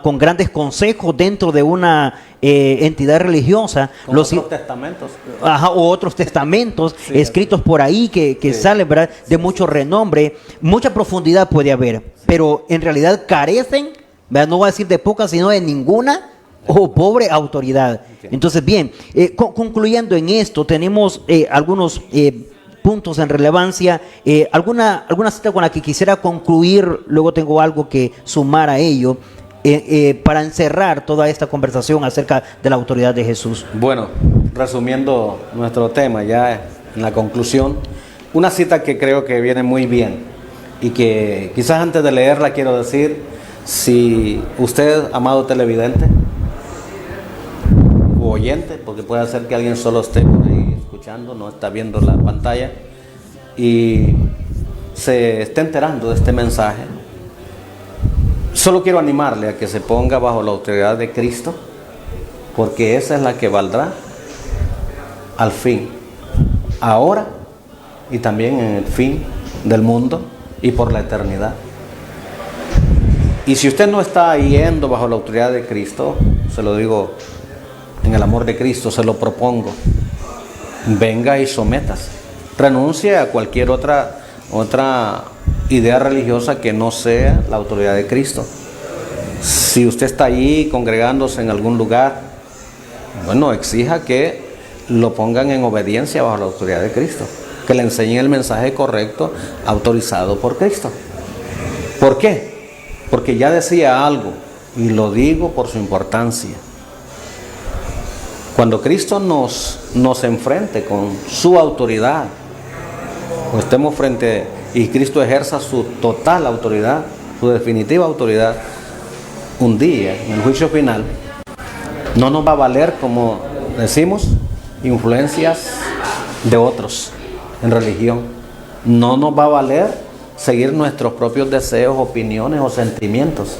con grandes consejos dentro de una entidad religiosa, otros testamentos, o otros testamentos escritos por ahí que salen, ¿verdad?, de mucho renombre, mucha profundidad puede haber, pero en realidad carecen, ¿verdad?, no voy a decir de poca, sino de ninguna o pobre autoridad. Entonces, bien, concluyendo en esto, tenemos algunos puntos en relevancia, alguna cita con la que quisiera concluir, luego tengo algo que sumar a ello, para encerrar toda esta conversación acerca de la autoridad de Jesús. Bueno, resumiendo nuestro tema ya en la conclusión, una cita que creo que viene muy bien y que quizás antes de leerla quiero decir, si usted, amado televidente u oyente, porque puede ser que alguien solo esté por ahí escuchando, no está viendo la pantalla y se esté enterando de este mensaje, solo quiero animarle a que se ponga bajo la autoridad de Cristo, porque esa es la que valdrá al fin, ahora y también en el fin del mundo y por la eternidad. Y si usted no está yendo bajo la autoridad de Cristo, se lo digo en el amor de Cristo, se lo propongo, venga y sométase, renuncie a cualquier otra idea religiosa que no sea la autoridad de Cristo. Si usted está allí congregándose en algún lugar, bueno, exija que lo pongan en obediencia bajo la autoridad de Cristo, que le enseñen el mensaje correcto, autorizado por Cristo. ¿Por qué? Porque ya decía algo, y lo digo por su importancia. Cuando Cristo nos enfrente con su autoridad, o estemos frente y Cristo ejerza su total autoridad, su definitiva autoridad, un día, en el juicio final, no nos va a valer, como decimos, influencias de otros en religión. No nos va a valer seguir nuestros propios deseos, opiniones o sentimientos.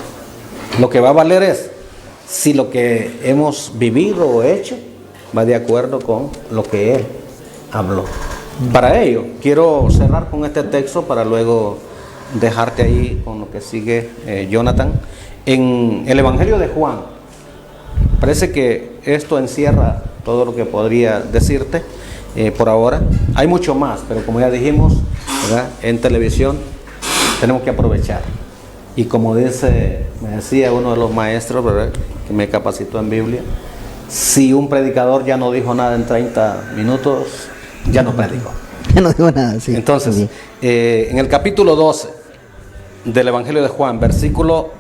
Lo que va a valer es si lo que hemos vivido o hecho va de acuerdo con lo que Él habló. Para ello, quiero cerrar con este texto para luego dejarte ahí con lo que sigue Jonathan. En el Evangelio de Juan, parece que esto encierra todo lo que podría decirte por ahora. Hay mucho más, pero como ya dijimos, ¿verdad?, en televisión tenemos que aprovechar. Y como me decía uno de los maestros, ¿verdad?, que me capacitó en Biblia, si un predicador ya no dijo nada en 30 minutos, ya no predicó. Ya no digo nada, sí. Entonces, en el capítulo 12 del Evangelio de Juan, versículo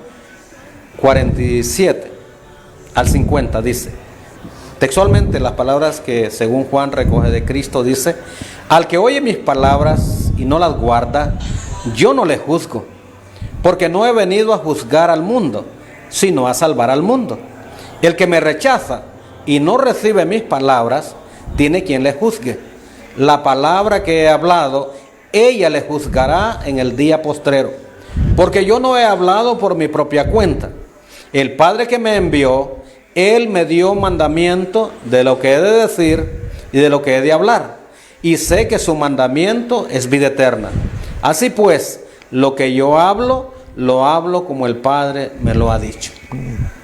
47 al 50, dice, textualmente las palabras que según Juan recoge de Cristo, dice: al que oye mis palabras y no las guarda, yo no le juzgo, porque no he venido a juzgar al mundo, sino a salvar al mundo. El que me rechaza y no recibe mis palabras, tiene quien le juzgue. La palabra que he hablado, ella le juzgará en el día postrero, porque yo no he hablado por mi propia cuenta. El Padre que me envió, Él me dio mandamiento de lo que he de decir y de lo que he de hablar, y sé que su mandamiento es vida eterna. Así pues, lo que yo hablo, lo hablo como el Padre me lo ha dicho.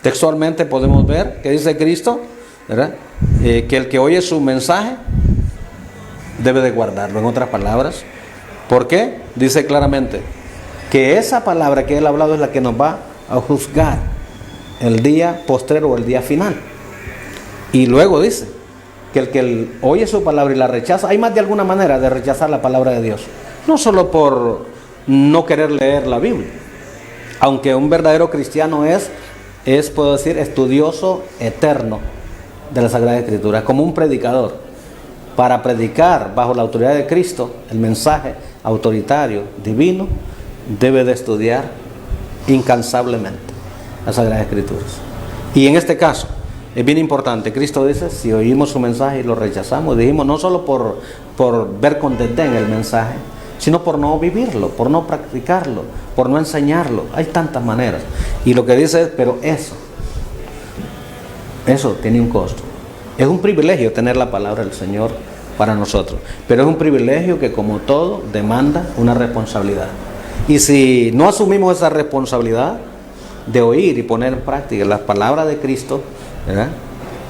Textualmente podemos ver que dice Cristo, ¿verdad?, que el que oye su mensaje debe de guardarlo. En otras palabras, ¿por qué? Dice claramente que esa palabra que Él ha hablado es la que nos va a juzgar el día postrero o el día final. Y luego dice que el que oye su palabra y la rechaza, hay más de alguna manera de rechazar la palabra de Dios, no solo por no querer leer la Biblia, aunque un verdadero cristiano es puedo decir, estudioso eterno de la Sagrada Escritura, como un predicador. Para predicar bajo la autoridad de Cristo el mensaje autoritario, divino, debe de estudiar incansablemente las Sagradas Escrituras. Y en este caso es bien importante. Cristo dice, si oímos su mensaje y lo rechazamos, dijimos no solo por ver con desdén el mensaje, sino por no vivirlo, por no practicarlo, por no enseñarlo. Hay tantas maneras. Y lo que dice es, pero eso tiene un costo. Es un privilegio tener la palabra del Señor para nosotros, pero es un privilegio que, como todo, demanda una responsabilidad. Y si no asumimos esa responsabilidad de oír y poner en práctica las palabras de Cristo, ¿verdad?,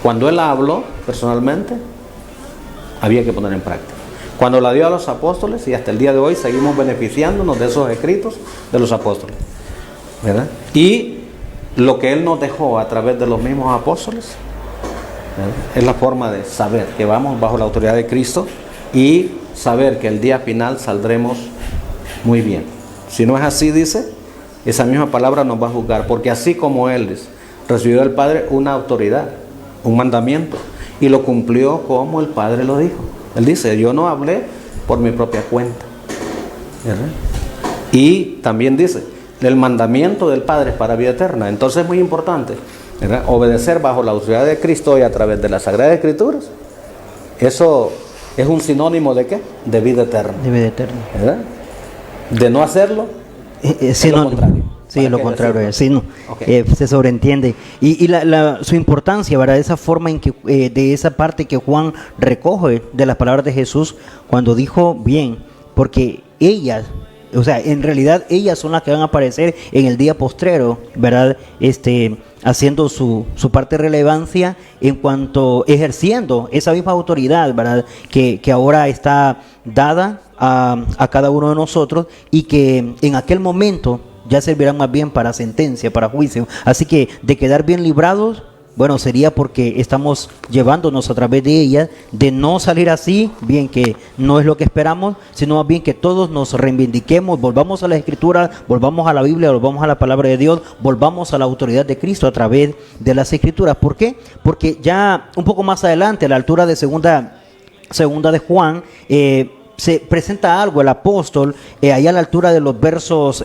cuando Él habló personalmente, había que poner en práctica. Cuando la dio a los apóstoles, y hasta el día de hoy seguimos beneficiándonos de esos escritos de los apóstoles, ¿verdad? Y lo que Él nos dejó a través de los mismos apóstoles, ¿verdad?, es la forma de saber que vamos bajo la autoridad de Cristo y saber que el día final saldremos muy bien. Si no es así, dice, esa misma palabra nos va a juzgar, porque así como Él dice, recibió del Padre una autoridad, un mandamiento, y lo cumplió como el Padre lo dijo. Él dice, yo no hablé por mi propia cuenta, ¿verdad? Y también dice, el mandamiento del Padre es para vida eterna. Entonces es muy importante, ¿verdad?, obedecer bajo la autoridad de Cristo y a través de las Sagradas Escrituras. Eso es un sinónimo ¿de qué? De vida eterna. De vida eterna, ¿verdad? De no hacerlo, es lo contrario. Sí, lo contrario, sí, no, okay. Se sobreentiende. Y su importancia, ¿verdad?, esa forma en que, de esa parte que Juan recoge de las palabras de Jesús, cuando dijo bien, porque ellas, o sea, en realidad ellas son las que van a aparecer en el día postrero, ¿verdad?, haciendo su parte de relevancia en cuanto ejerciendo esa misma autoridad, ¿verdad?, que ahora está dada a cada uno de nosotros, y que en aquel momento ya servirán más bien para sentencia, para juicio. Así que de quedar bien librados, bueno, sería porque estamos llevándonos a través de ella, de no salir así, bien que no es lo que esperamos, sino más bien que todos nos reivindiquemos, volvamos a la Escritura, volvamos a la Biblia, volvamos a la palabra de Dios, volvamos a la autoridad de Cristo a través de las Escrituras. ¿Por qué? Porque ya un poco más adelante, a la altura de segunda de Juan, se presenta algo el apóstol allá a la altura de los versos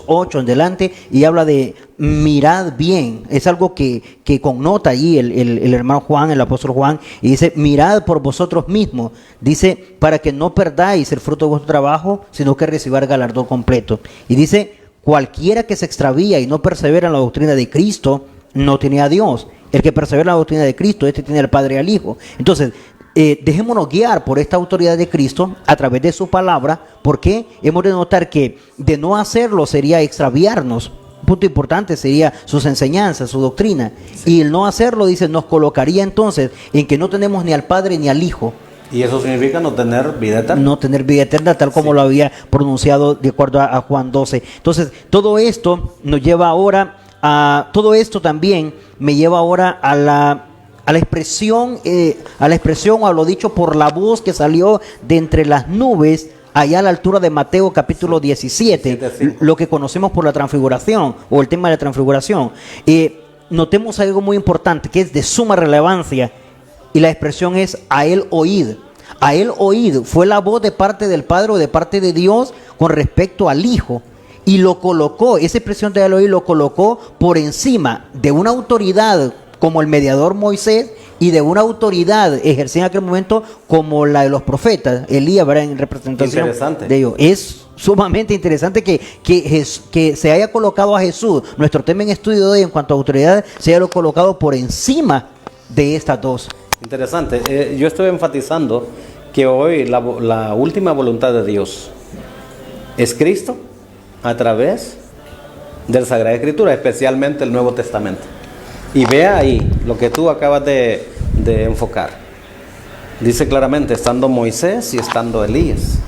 8 en delante, y habla de mirad bien. Es algo que connota allí el hermano Juan, el apóstol Juan, y dice: mirad por vosotros mismos, dice, para que no perdáis el fruto de vuestro trabajo, sino que recibáis galardón completo. Y dice: cualquiera que se extravía y no persevera en la doctrina de Cristo, no tiene a Dios. El que persevera en la doctrina de Cristo, este tiene al Padre y al Hijo. Entonces, dejémonos guiar por esta autoridad de Cristo a través de su palabra, porque hemos de notar que de no hacerlo sería extraviarnos. Un punto importante sería sus enseñanzas, su doctrina. Sí. Y el no hacerlo, dice, nos colocaría entonces en que no tenemos ni al Padre ni al Hijo. Y eso significa no tener vida eterna. No tener vida eterna, tal como lo había pronunciado de acuerdo a Juan 12. Entonces, todo esto nos lleva ahora todo esto también me lleva ahora a la expresión, o a lo dicho por la voz que salió de entre las nubes allá a la altura de Mateo capítulo 17, lo que conocemos por la transfiguración, o el tema de la transfiguración. Notemos algo muy importante que es de suma relevancia, y la expresión es: a él oíd. A él oíd fue la voz de parte del Padre o de parte de Dios con respecto al Hijo. Y lo colocó, esa expresión de él oíd lo colocó por encima de una autoridad como el mediador Moisés, y de una autoridad ejercida en aquel momento como la de los profetas, Elías, ¿verdad?, en representación de ellos. Es sumamente interesante que se haya colocado a Jesús, nuestro tema en estudio de hoy en cuanto a autoridad, se haya colocado por encima de estas dos. Interesante. Yo estoy enfatizando que hoy la última voluntad de Dios es Cristo a través de la Sagrada Escritura, especialmente el Nuevo Testamento. Y vea ahí lo que tú acabas de enfocar. Dice claramente: estando Moisés y estando Elías,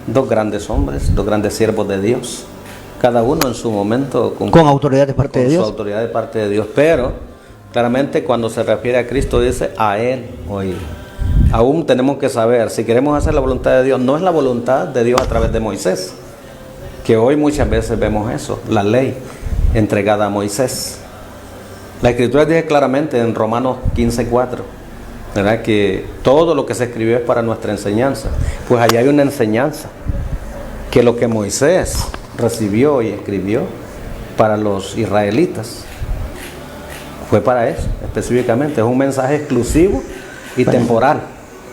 dos grandes hombres, dos grandes siervos de Dios, cada uno en su momento con autoridad de parte de Dios. Con su autoridad de parte de Dios. Pero claramente cuando se refiere a Cristo dice: a él oír. Aún tenemos que saber, si queremos hacer la voluntad de Dios, no es la voluntad de Dios a través de Moisés, que hoy muchas veces vemos eso, la ley entregada a Moisés. La Escritura dice claramente en Romanos 15:4, ¿verdad?, que todo lo que se escribió es para nuestra enseñanza. Pues allá hay una enseñanza, que lo que Moisés recibió y escribió para los israelitas fue para eso específicamente. Es un mensaje exclusivo y temporal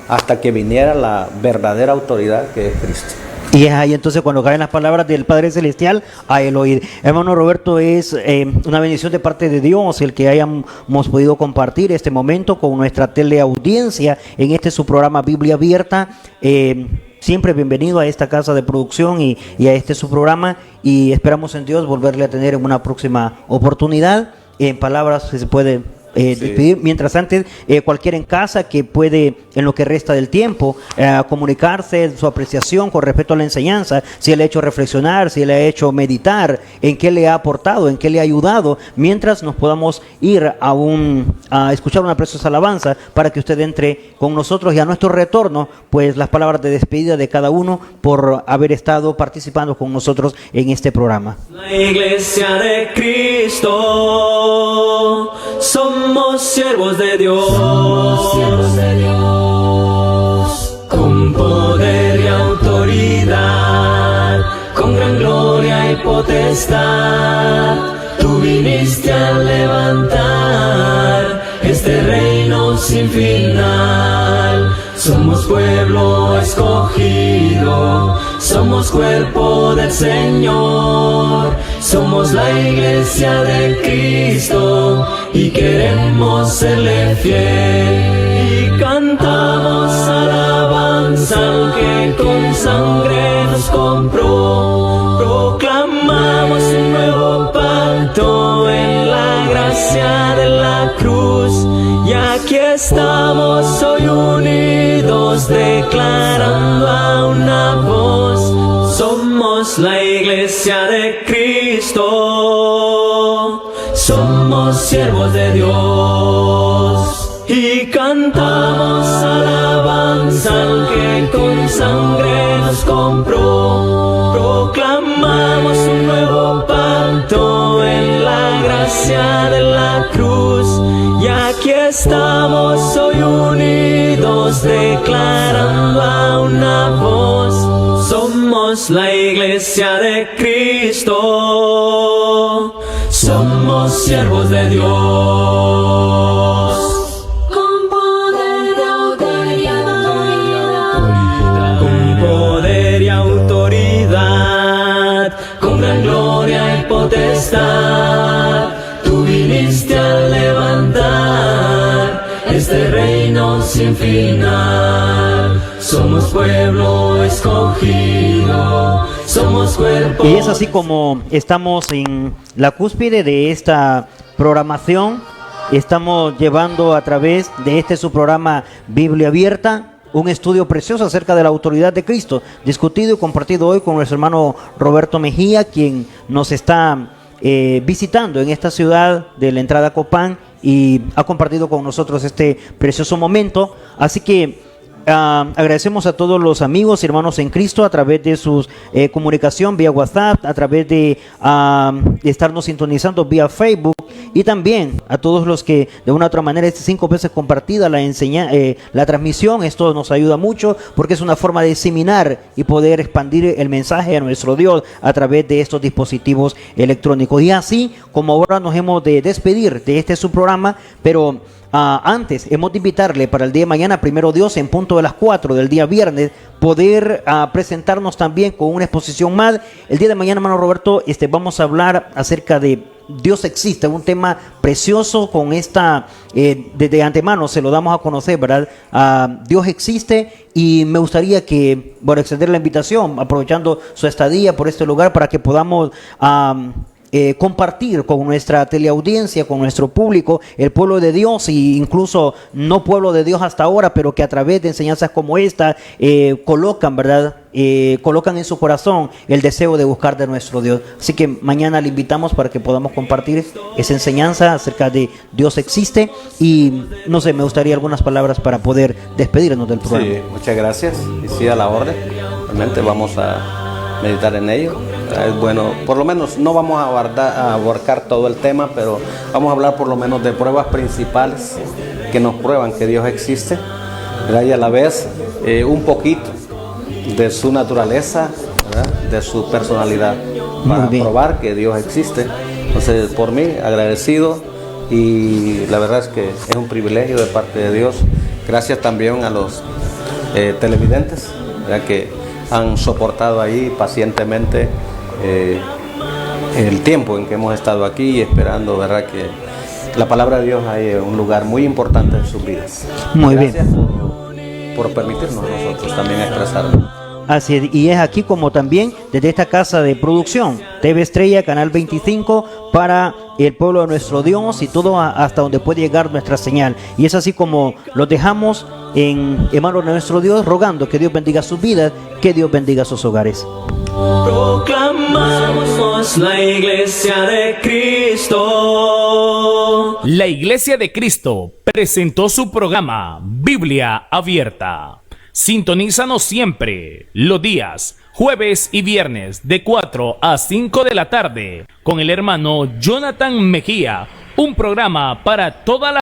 hasta que viniera la verdadera autoridad, que es Cristo. Y es ahí entonces cuando caen las palabras del Padre Celestial: a él oír. Hermano Roberto, es una bendición de parte de Dios el que hayamos podido compartir este momento con nuestra teleaudiencia en su programa Biblia Abierta. Siempre bienvenido a esta casa de producción y a su programa, y esperamos en Dios volverle a tener en una próxima oportunidad. En palabras que se puede despedir. Mientras antes, cualquiera en casa que puede, en lo que resta del tiempo, comunicarse su apreciación con respecto a la enseñanza, si le ha hecho reflexionar, si le ha hecho meditar, en qué le ha aportado, en qué le ha ayudado, mientras nos podamos ir a escuchar una preciosa alabanza para que usted entre con nosotros, y a nuestro retorno, pues las palabras de despedida de cada uno por haber estado participando con nosotros en este programa. La Iglesia de Cristo, somos siervos de Dios, con poder y autoridad, con gran gloria y potestad. Tú viniste a levantar este reino sin final. Somos pueblo escogido, somos cuerpo del Señor, somos la Iglesia de Cristo y queremos serle fiel. Y cantamos alabanza al que con sangre nos compró. Proclamamos un nuevo pacto en la gracia de la cruz. Y aquí estamos hoy unidos, declarando a una voz: somos la Iglesia de Cristo, somos siervos de Dios. Y cantamos alabanza al que con sangre nos compró. Proclamamos un nuevo pacto en la gracia de la cruz. Y aquí estamos hoy unidos, declarando a una voz: Somos la iglesia de Cristo, somos siervos de Dios. Con poder y autoridad, Con poder y autoridad, con gran gloria y potestad, tú viniste a levantar este reino sin final. Somos pueblo escogido, somos cuerpo. Y es así como estamos en la cúspide de esta programación. Estamos llevando a través de este su programa Biblia Abierta un estudio precioso acerca de la autoridad de Cristo, discutido y compartido hoy con nuestro hermano Roberto Mejía, quien nos está visitando en esta ciudad de la entrada Copán y ha compartido con nosotros este precioso momento. Así que agradecemos a todos los amigos y hermanos en Cristo a través de su comunicación vía WhatsApp, a través de estarnos sintonizando vía Facebook, y también a todos los que de una u otra manera 5 veces compartida la transmisión. Esto nos ayuda mucho porque es una forma de diseminar y poder expandir el mensaje a nuestro Dios a través de estos dispositivos electrónicos. Y así como ahora nos hemos de despedir de este su programa, pero antes hemos de invitarle para el día de mañana, primero Dios, en punto de las 4 del día viernes, poder presentarnos también con una exposición más. El día de mañana, hermano Roberto, vamos a hablar acerca de Dios existe, un tema precioso con esta, de antemano se lo damos a conocer, ¿verdad? Dios existe, y me gustaría que, bueno, extender la invitación, aprovechando su estadía por este lugar, para que podamos compartir con nuestra teleaudiencia, con nuestro público, el pueblo de Dios, e incluso no pueblo de Dios hasta ahora, pero que a través de enseñanzas como esta colocan, ¿verdad? Colocan en su corazón el deseo de buscar de nuestro Dios. Así que mañana le invitamos para que podamos compartir esa enseñanza acerca de Dios existe. Y no sé, me gustaría algunas palabras para poder despedirnos del programa. Sí, muchas gracias, y sí, a la orden. Realmente vamos a meditar en ello. Es bueno, por lo menos no vamos a abarcar todo el tema, pero vamos a hablar por lo menos de pruebas principales que nos prueban que Dios existe, ¿verdad? Y a la vez un poquito de su naturaleza, ¿verdad? De su personalidad, para probar que Dios existe. Entonces, por mí, agradecido, y la verdad es que es un privilegio de parte de Dios. Gracias también a los televidentes, ¿verdad? Que han soportado ahí pacientemente el tiempo en que hemos estado aquí, esperando, ¿verdad?, que la palabra de Dios haya un lugar muy importante en sus vidas. Muy Gracias bien. por permitirnos nosotros también expresarlo. Así es, y es aquí como también desde esta casa de producción, TV Estrella, Canal 25, para el pueblo de nuestro Dios, y todo hasta donde puede llegar nuestra señal. Y es así como los dejamos en manos de nuestro Dios, rogando que Dios bendiga sus vidas, que Dios bendiga sus hogares. Proclamamos la iglesia de Cristo. La Iglesia de Cristo presentó su programa Biblia Abierta. Sintonízanos siempre los días jueves y viernes de 4 a 5 de la tarde con el hermano Jonathan Mejía, un programa para toda la